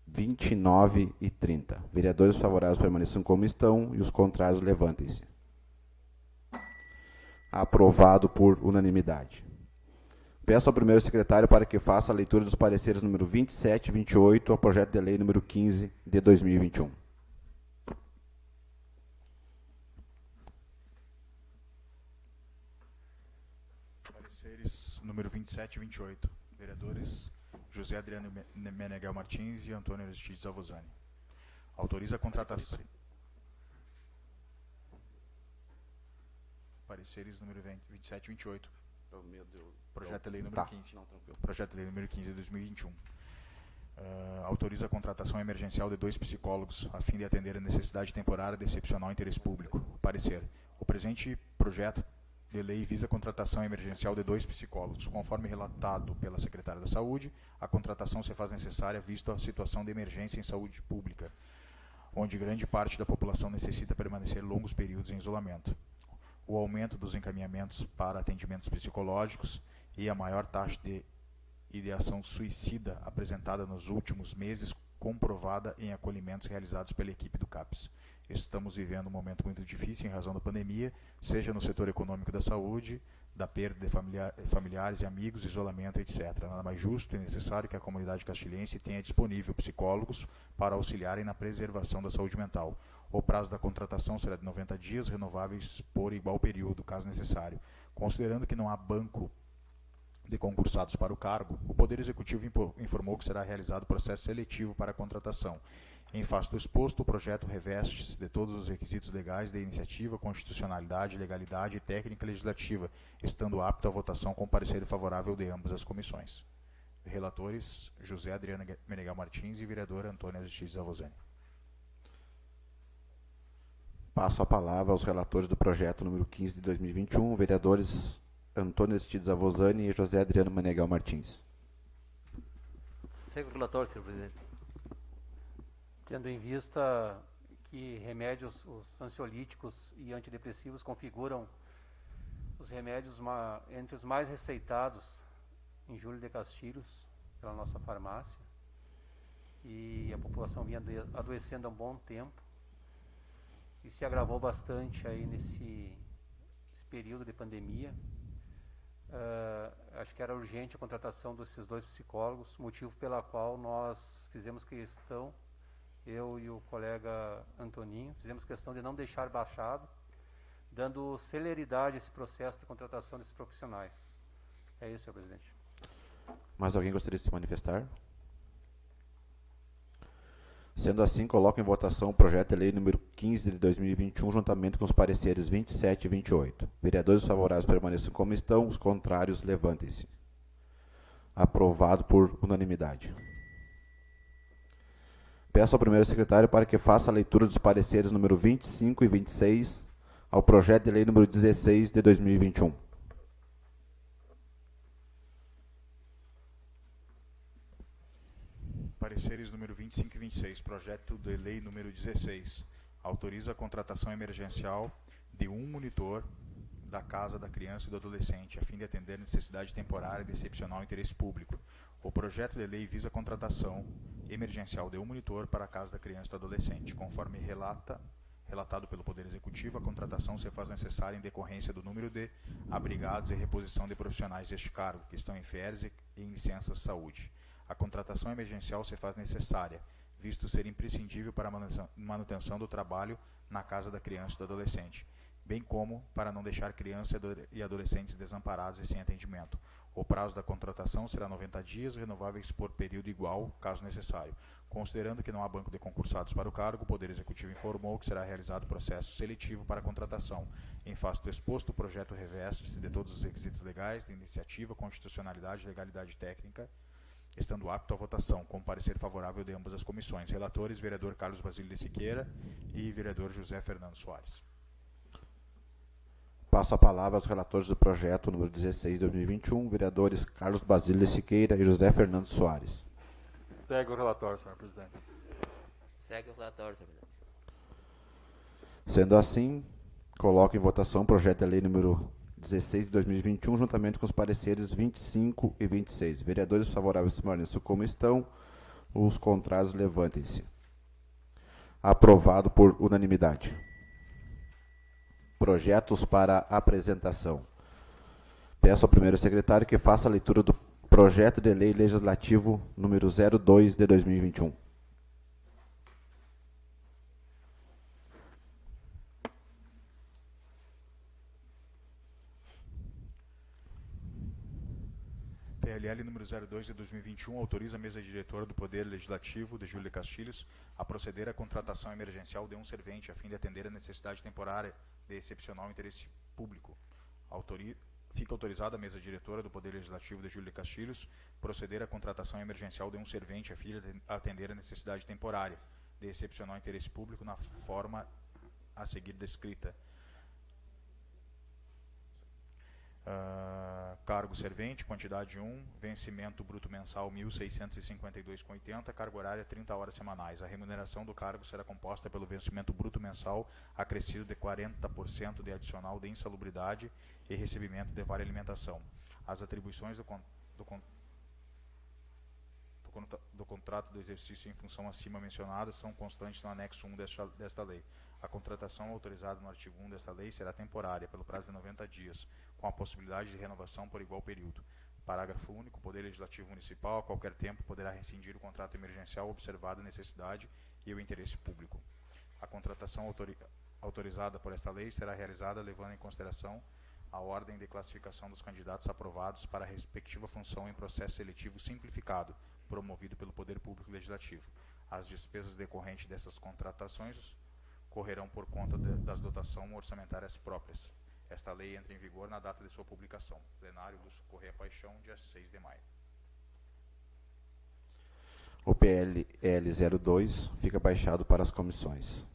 S1: 29 e 30. Vereadores favoráveis permaneçam como estão e os contrários levantem-se. Aprovado por unanimidade. Peço ao primeiro secretário para que faça a leitura dos pareceres número 27 e 28 ao projeto de lei número 15 de 2021.
S4: Pareceres número 27 e 28. Vereadores José Adriano Meneghel Martins e Antônio Aristides Avosani. Autoriza a contratação. Pareceres número 27 e 28.
S1: Meu Deus.
S4: Projeto de lei número 15.
S1: Não, tranquilo.
S4: Projeto de lei número 15 de 2021. Autoriza a contratação emergencial de 2 psicólogos a fim de atender a necessidade temporária de excepcional interesse público. Parecer. O presente projeto de lei visa a contratação emergencial de 2 psicólogos. Conforme relatado pela Secretária da Saúde, a contratação se faz necessária visto a situação de emergência em saúde pública, onde grande parte da população necessita permanecer longos períodos em isolamento. O aumento dos encaminhamentos para atendimentos psicológicos e a maior taxa de ideação suicida apresentada nos últimos meses, comprovada em acolhimentos realizados pela equipe do CAPS. Estamos vivendo um momento muito difícil em razão da pandemia, seja no setor econômico da saúde, da perda de familiares e amigos, isolamento, etc. Nada mais justo e necessário que a comunidade castilhense tenha disponível psicólogos para auxiliarem na preservação da saúde mental. O prazo da contratação será de 90 dias, renováveis por igual período, caso necessário. Considerando que não há banco de concursados para o cargo, o Poder Executivo informou que será realizado processo seletivo para a contratação. Em face do exposto, o projeto reveste-se de todos os requisitos legais de iniciativa, constitucionalidade, legalidade e técnica legislativa, estando apto à votação com parecer favorável de ambas as comissões. Relatores, José Adriano Menegal Martins e vereador Antônio Aristides Avosani.
S1: Passo a palavra aos relatores do projeto número 15 de 2021, vereadores Antônio Aristides Avosani e José Adriano Menegal Martins.
S7: Segue o relatório, senhor presidente.
S3: Tendo em vista que remédios, os ansiolíticos e antidepressivos configuram os remédios entre os mais receitados em Júlio de Castilhos pela nossa farmácia, e a população vinha adoecendo há um bom tempo, e se agravou bastante aí nesse período de pandemia. Acho que era urgente a contratação desses 2 psicólogos, motivo pela qual nós fizemos questão, eu e o colega Antoninho, fizemos questão de não deixar baixado, dando celeridade a esse processo de contratação desses profissionais. É isso, senhor presidente.
S1: Mais alguém gostaria de se manifestar? Sendo assim, coloco em votação o projeto de lei número 15 de 2021, juntamente com os pareceres 27 e 28. Vereadores favoráveis permaneçam como estão, os contrários levantem-se. Aprovado por unanimidade. Peço ao primeiro secretário para que faça a leitura dos pareceres número 25 e 26 ao projeto de lei número 16 de 2021.
S4: Pareceres número 25 e 26, projeto de lei número 16. Autoriza a contratação emergencial de um monitor da Casa da Criança e do Adolescente, a fim de atender a necessidade temporária de excepcional interesse público. O projeto de lei visa a contratação emergencial de um monitor para a Casa da Criança e do Adolescente. Conforme relatado pelo Poder Executivo, a contratação se faz necessária em decorrência do número de abrigados e reposição de profissionais deste cargo, que estão em férias e em licenças de saúde. A contratação emergencial se faz necessária, visto ser imprescindível para a manutenção do trabalho na Casa da Criança e do Adolescente, bem como para não deixar crianças e adolescentes desamparados e sem atendimento. O prazo da contratação será 90 dias, renováveis por período igual, caso necessário. Considerando que não há banco de concursados para o cargo, o Poder Executivo informou que será realizado processo seletivo para a contratação. Em face do exposto, o projeto reveste-se de todos os requisitos legais, de iniciativa, constitucionalidade e legalidade técnica, estando apto à votação, com parecer favorável de ambas as comissões. Relatores, vereador Carlos Basílio de Siqueira e vereador José Fernando Soares.
S1: Passo a palavra aos relatores do projeto número 16 de 2021, vereadores Carlos Basílio de Siqueira e José Fernando Soares.
S5: Segue o relatório, senhor presidente.
S6: Segue o relatório, senhor presidente.
S1: Sendo assim, coloco em votação o projeto de lei número 16 de 2021, juntamente com os pareceres 25 e 26. Vereadores favoráveis permaneçam como estão, os contrários levantem-se. Aprovado por unanimidade. Projetos para apresentação. Peço ao primeiro secretário que faça a leitura do projeto de lei legislativo número 02 de 2021.
S4: PLL número 02 de 2021 autoriza a mesa diretora do Poder Legislativo de Júlio de Castilhos a proceder à contratação emergencial de um servente a fim de atender a necessidade temporária de excepcional interesse público. Fica autorizada a mesa diretora do Poder Legislativo de Júlio de Castilhos proceder à contratação emergencial de um servente a fim de atender a necessidade temporária de excepcional interesse público na forma a seguir descrita. Cargo servente, quantidade 1, vencimento bruto mensal 1.652,80, carga horária 30 horas semanais. A remuneração do cargo será composta pelo vencimento bruto mensal acrescido de 40% de adicional de insalubridade e recebimento de vale alimentação. As atribuições do contrato do exercício em função acima mencionada são constantes no anexo 1 desta lei. A contratação autorizada no artigo 1 desta lei será temporária, pelo prazo de 90 dias, com a possibilidade de renovação por igual período. Parágrafo único. O Poder Legislativo Municipal, a qualquer tempo, poderá rescindir o contrato emergencial observada a necessidade e o interesse público. A contratação autorizada por esta lei será realizada levando em consideração a ordem de classificação dos candidatos aprovados para a respectiva função em processo seletivo simplificado, promovido pelo Poder Público Legislativo. As despesas decorrentes dessas contratações correrão por conta das dotações orçamentárias próprias. Esta lei entra em vigor na data de sua publicação. Plenário Lúcio Correia Paixão, dia 6 de maio.
S1: O PLL 02 fica baixado para as comissões.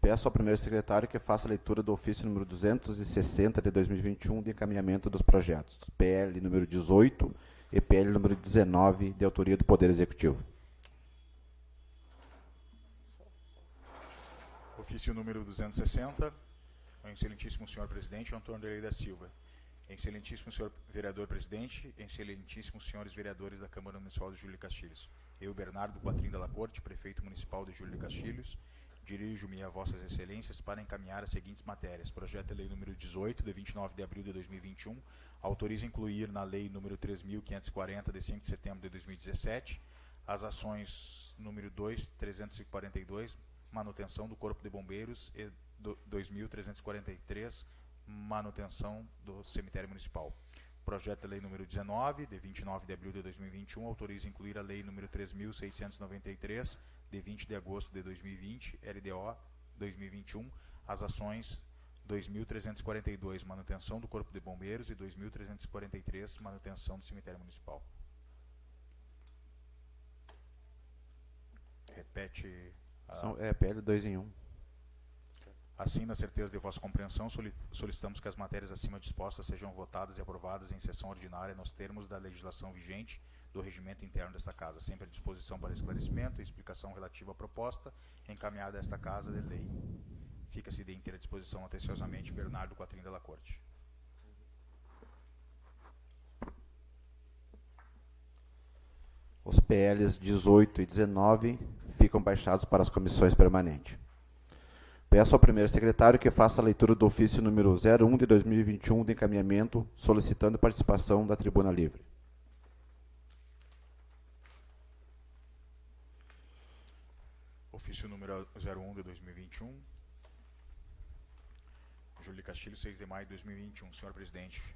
S1: Peço ao primeiro secretário que faça a leitura do ofício número 260 de 2021 de encaminhamento dos projetos PL número 18 e PL número 19 de autoria do Poder Executivo.
S4: Ofício número 260, ao excelentíssimo senhor presidente Antônio Derlei da Silva. Excelentíssimo senhor vereador presidente, excelentíssimos senhores vereadores da Câmara Municipal de Júlio de Castilhos. Eu, Bernardo Quatrim Della Corte, prefeito municipal de Júlio de Castilhos, dirijo-me a vossas excelências para encaminhar as seguintes matérias. Projeto de lei número 18, de 29 de abril de 2021, autoriza incluir na lei número 3.540, de 5 de setembro de 2017, as ações número 2, 342, manutenção do Corpo de Bombeiros, e 2.343, manutenção do cemitério municipal. Projeto de lei número 19, de 29 de abril de 2021, autoriza incluir a lei número 3.693, de 20 de agosto de 2020, LDO 2021, as ações 2.342, manutenção do Corpo de Bombeiros, e 2.343, manutenção do cemitério municipal. Repete.
S1: PL 2 em 1.
S4: Assim, na certeza de vossa compreensão, solicitamos que as matérias acima dispostas sejam votadas e aprovadas em sessão ordinária nos termos da legislação vigente do regimento interno desta Casa, sempre à disposição para esclarecimento e explicação relativa à proposta encaminhada a esta Casa de lei. Fica-se de inteira disposição atenciosamente Bernardo Quatrim Della Corte.
S1: Os PLs 18 e 19 ficam baixados para as comissões permanentes. Peço ao primeiro secretário que faça a leitura do ofício número 01 de 2021 de encaminhamento, solicitando participação da tribuna livre.
S4: Ofício número 01 de 2021. Júlio de Castilhos, 6 de maio de 2021. Senhor presidente,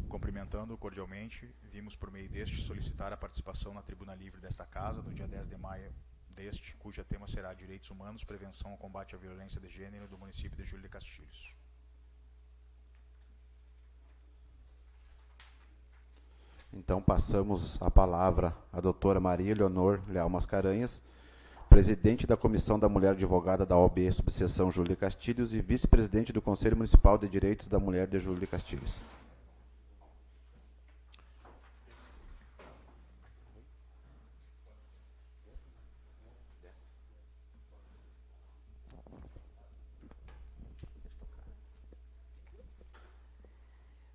S4: cumprimentando cordialmente, vimos por meio deste solicitar a participação na tribuna livre desta Casa, no dia 10 de maio deste, cuja tema será Direitos Humanos, Prevenção e Combate à Violência de Gênero do município de Júlio de Castilhos.
S1: Então, passamos a palavra à doutora Maria Leonor Leal Mascarenhas, presidente da Comissão da Mulher Advogada da OAB Subseção Júlio de Castilhos e vice-presidente do Conselho Municipal de Direitos da Mulher de Júlio de Castilhos.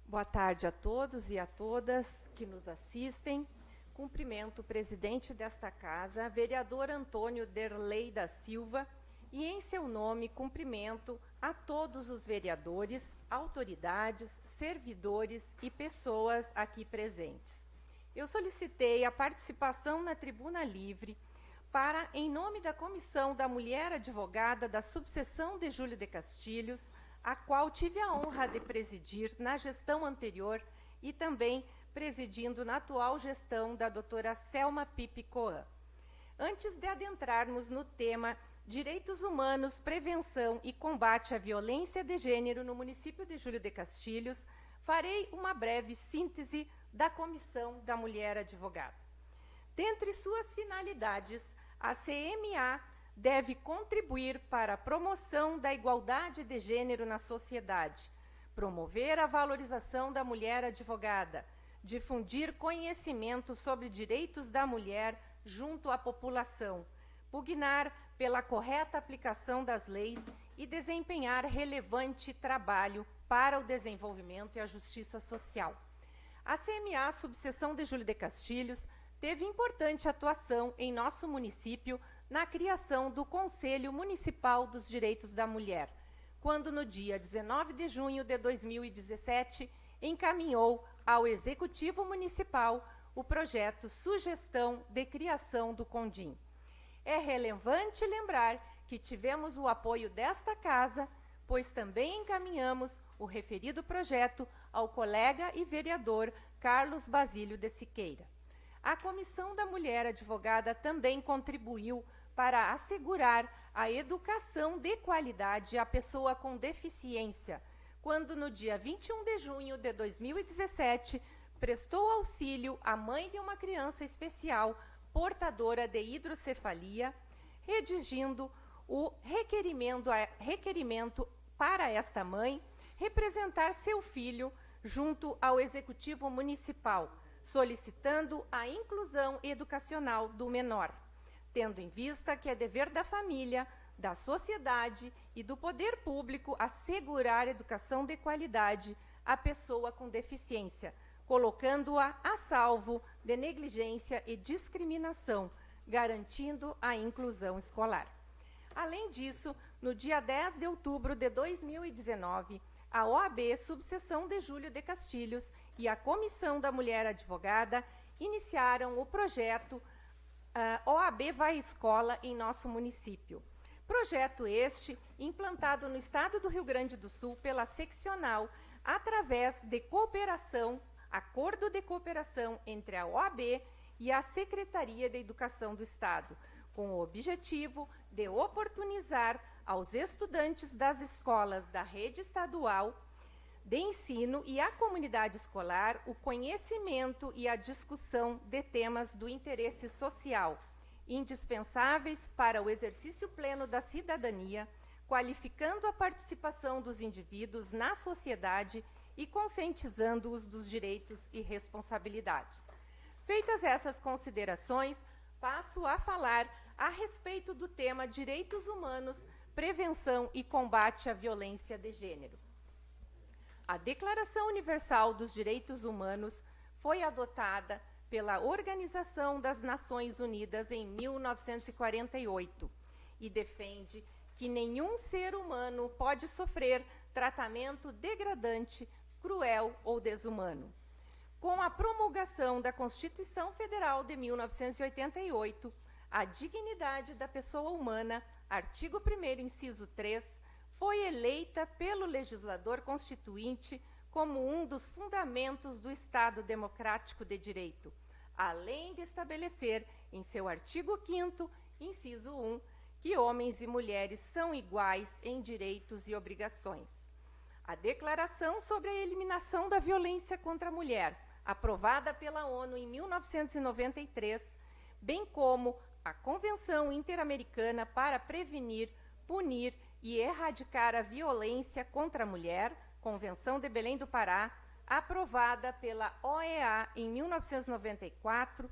S7: Boa tarde a todos e a todas que nos assistem. Cumprimento o presidente desta Casa, vereador Antônio Derlei da Silva, e em seu nome cumprimento a todos os vereadores, autoridades, servidores e pessoas aqui presentes. Eu solicitei a participação na tribuna livre para, em nome da Comissão da Mulher Advogada da Subseção de Júlio de Castilhos, a qual tive a honra de presidir na gestão anterior e também presidindo na atual gestão da doutora Selma Pipe Coan. Antes de adentrarmos no tema Direitos Humanos, Prevenção e Combate à Violência de Gênero no município de Júlio de Castilhos, farei uma breve síntese da Comissão da Mulher Advogada. Dentre suas finalidades, a CMA deve contribuir para a promoção da igualdade de gênero na sociedade, promover a valorização da mulher advogada, difundir conhecimento sobre direitos da mulher junto à população, pugnar pela correta aplicação das leis e desempenhar relevante trabalho para o desenvolvimento e a justiça social. A CMA Subseção de Júlio de Castilhos teve importante atuação em nosso município na criação do Conselho Municipal dos Direitos da Mulher, quando no dia 19 de junho de 2017 encaminhou ao Executivo Municipal o projeto Sugestão de Criação do CONDIM. É relevante lembrar que tivemos o apoio desta Casa, pois também encaminhamos o referido projeto ao colega e vereador Carlos Basílio de Siqueira. A Comissão da Mulher Advogada também contribuiu para assegurar a educação de qualidade à pessoa com deficiência, quando no dia 21 de junho de 2017 prestou auxílio à mãe de uma criança especial portadora de hidrocefalia, redigindo o requerimento para esta mãe representar seu filho junto ao Executivo Municipal, solicitando a inclusão educacional do menor, tendo em vista que é dever da família, da sociedade e do poder público assegurar educação de qualidade à pessoa com deficiência, colocando-a a salvo de negligência e discriminação, garantindo a inclusão escolar. Além disso, no dia 10 de outubro de 2019, a OAB Subseção de Júlio de Castilhos e a Comissão da Mulher Advogada iniciaram o projeto OAB Vai Escola em nosso município. Projeto este implantado no estado do Rio Grande do Sul pela seccional através de cooperação, acordo de cooperação entre a OAB e a Secretaria de Educação do Estado, com o objetivo de oportunizar aos estudantes das escolas da rede estadual de ensino e à comunidade escolar o conhecimento e a discussão de temas do interesse social, indispensáveis para o exercício pleno da cidadania, qualificando a participação dos indivíduos na sociedade e conscientizando-os dos direitos e responsabilidades. Feitas essas considerações, passo a falar a respeito do tema Direitos Humanos, Prevenção e Combate à Violência de Gênero. A Declaração Universal dos Direitos Humanos foi adotada pela Organização das Nações Unidas em 1948 e defende que nenhum ser humano pode sofrer tratamento degradante, cruel ou desumano. Com a promulgação da Constituição Federal de 1988, a dignidade da pessoa humana, artigo 1º, inciso 3, foi eleita pelo legislador constituinte como um dos fundamentos do Estado Democrático de Direito, além de estabelecer em seu artigo 5º, inciso 1, que homens e mulheres são iguais em direitos e obrigações. A Declaração sobre a Eliminação da Violência contra a Mulher, aprovada pela ONU em 1993, bem como a Convenção Interamericana para Prevenir, Punir e Erradicar a Violência contra a Mulher, Convenção de Belém do Pará, aprovada pela OEA em 1994,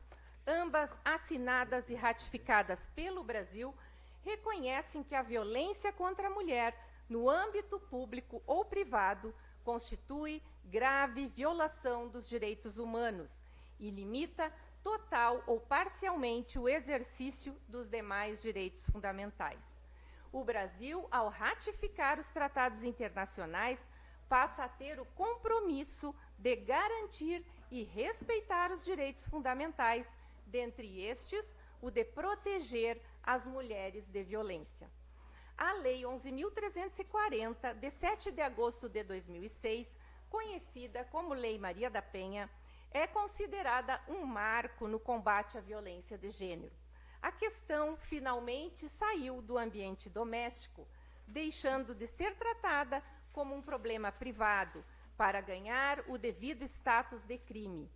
S7: ambas assinadas e ratificadas pelo Brasil, reconhecem que a violência contra a mulher, no âmbito público ou privado, constitui grave violação dos direitos humanos e limita total ou parcialmente o exercício dos demais direitos fundamentais. O Brasil, ao ratificar os tratados internacionais, passa a ter o compromisso de garantir e respeitar os direitos fundamentais, dentre estes, o de proteger as mulheres de violência. A Lei 11.340, de 7 de agosto de 2006, conhecida como Lei Maria da Penha, é considerada um marco no combate à violência de gênero. A questão finalmente saiu do ambiente doméstico, deixando de ser tratada como um problema privado, para ganhar o devido status de crime.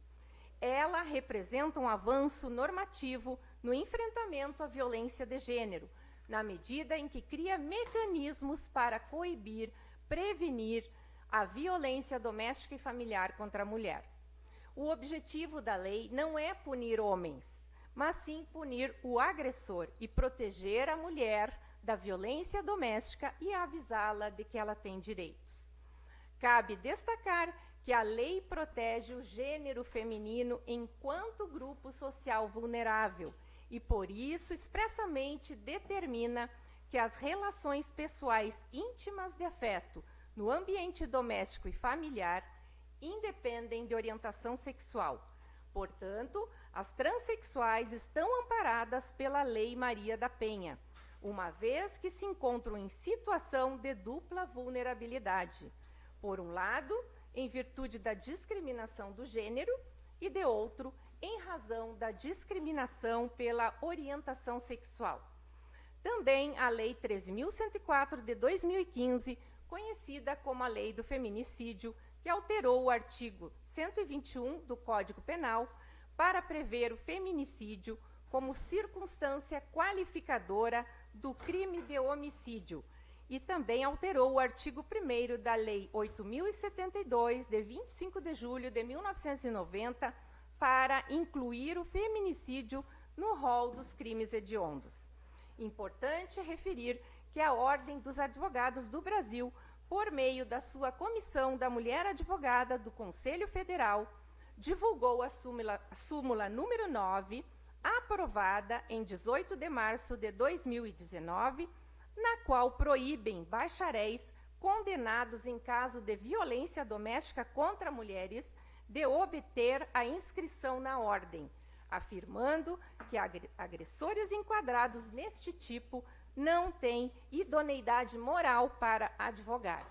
S7: Ela representa um avanço normativo no enfrentamento à violência de gênero, na medida em que cria mecanismos para coibir, prevenir a violência doméstica e familiar contra a mulher. O objetivo da lei não é punir homens, mas sim punir o agressor e proteger a mulher da violência doméstica e avisá-la de que ela tem direitos. Cabe destacar que a lei protege o gênero feminino enquanto grupo social vulnerável e, por isso, expressamente determina que as relações pessoais íntimas de afeto no ambiente doméstico e familiar independem de orientação sexual. Portanto, as transexuais estão amparadas pela Lei Maria da Penha, uma vez que se encontram em situação de dupla vulnerabilidade. Por um lado, em virtude da discriminação do gênero, e de outro, em razão da discriminação pela orientação sexual. Também a Lei 13.104 de 2015, conhecida como a Lei do Feminicídio, que alterou o artigo 121 do Código Penal para prever o feminicídio como circunstância qualificadora do crime de homicídio, e também alterou o artigo 1º da Lei 8.072, de 25 de julho de 1990, para incluir o feminicídio no rol dos crimes hediondos. Importante referir que a Ordem dos Advogados do Brasil, por meio da sua Comissão da Mulher Advogada do Conselho Federal, divulgou a súmula número 9, aprovada em 18 de março de 2019, na qual proíbem bacharéis condenados em caso de violência doméstica contra mulheres de obter a inscrição na ordem, afirmando que agressores enquadrados neste tipo não têm idoneidade moral para advogar.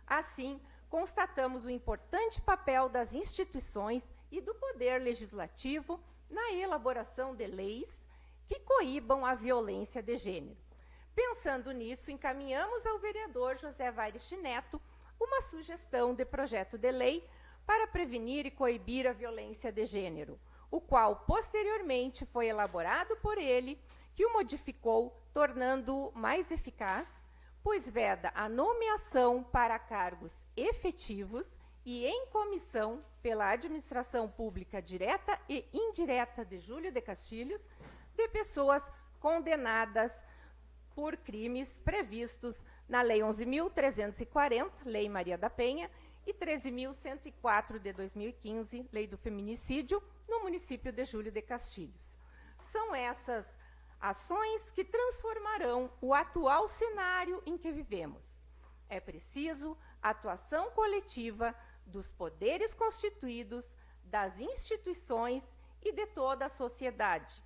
S7: Assim, constatamos o importante papel das instituições e do Poder Legislativo na elaboração de leis que coíbam a violência de gênero. Pensando nisso, encaminhamos ao vereador José Vaires Neto uma sugestão de projeto de lei para prevenir e coibir a violência de gênero, o qual posteriormente foi elaborado por ele, que o modificou, tornando-o mais eficaz, pois veda a nomeação para cargos efetivos e em comissão pela administração pública direta e indireta de Júlio de Castilhos, de pessoas condenadas por crimes previstos na Lei 11.340, Lei Maria da Penha, e 13.104 de 2015, Lei do Feminicídio, no município de Júlio de Castilhos. São essas ações que transformarão o atual cenário em que vivemos. É preciso atuação coletiva dos poderes constituídos, das instituições e de toda a sociedade.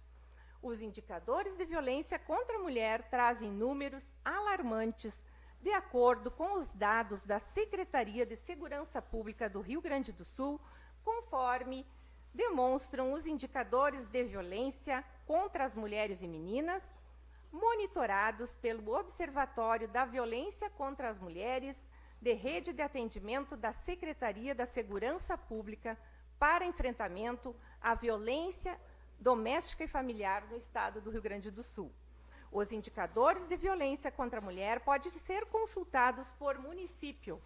S7: Os indicadores de violência contra a mulher trazem números alarmantes, de acordo com os dados da Secretaria de Segurança Pública do Rio Grande do Sul, conforme demonstram os indicadores de violência contra as mulheres e meninas, monitorados pelo Observatório da Violência contra as Mulheres, de Rede de Atendimento da Secretaria da Segurança Pública para enfrentamento à violência doméstica e familiar no estado do Rio Grande do Sul. Os indicadores de violência contra a mulher podem ser consultados por município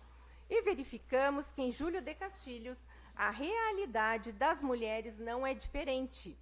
S7: e verificamos que em Júlio de Castilhos a realidade das mulheres não é diferente.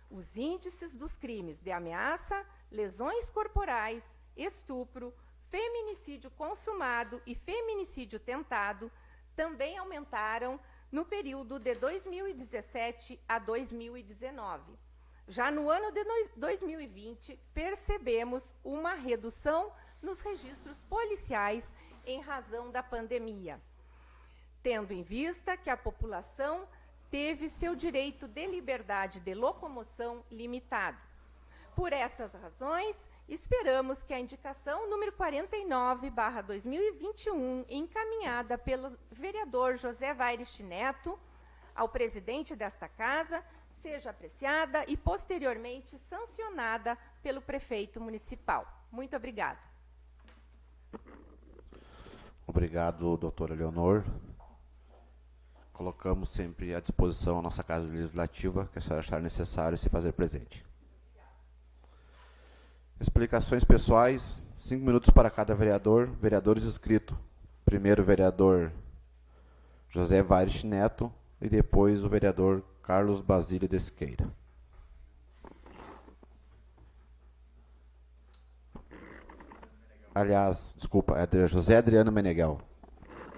S7: Os índices dos crimes de ameaça, lesões corporais, estupro, feminicídio consumado e feminicídio tentado também aumentaram no período de 2017 a 2019. Já no ano de 2020, percebemos uma redução nos registros policiais em razão da pandemia, tendo em vista que a população teve seu direito de liberdade de locomoção limitado. Por essas razões, esperamos que a indicação número 49/2021, encaminhada pelo vereador José Vaires Neto ao presidente desta casa, seja apreciada e posteriormente sancionada pelo prefeito municipal. Muito obrigada.
S1: Obrigado, doutora Leonor. Colocamos sempre à disposição a nossa Casa Legislativa, que a senhora achar necessário se fazer presente. Explicações pessoais, 5 minutos para cada vereador. Vereadores inscritos. Primeiro o vereador José Vaires Neto e depois o vereador Carlos Basílio de Siqueira. Aliás, desculpa, é José Adriano Meneghel.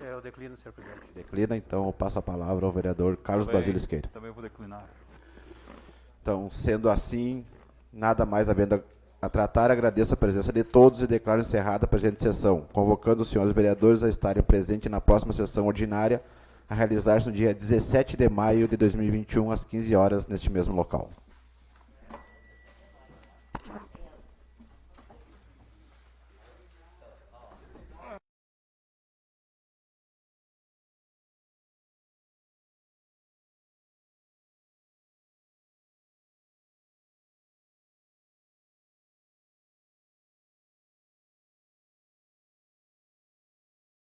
S3: Eu declino, senhor presidente.
S1: Declina, então eu passo a palavra ao vereador Carlos Basílio Siqueira.
S5: Também vou declinar.
S1: Então, sendo assim, Nada mais havendo a tratar, agradeço a presença de todos e declaro encerrada a presente sessão, convocando os senhores vereadores a estarem presentes na próxima sessão ordinária, a realizar-se no dia 17 de maio de 2021, às 15 horas, neste mesmo local.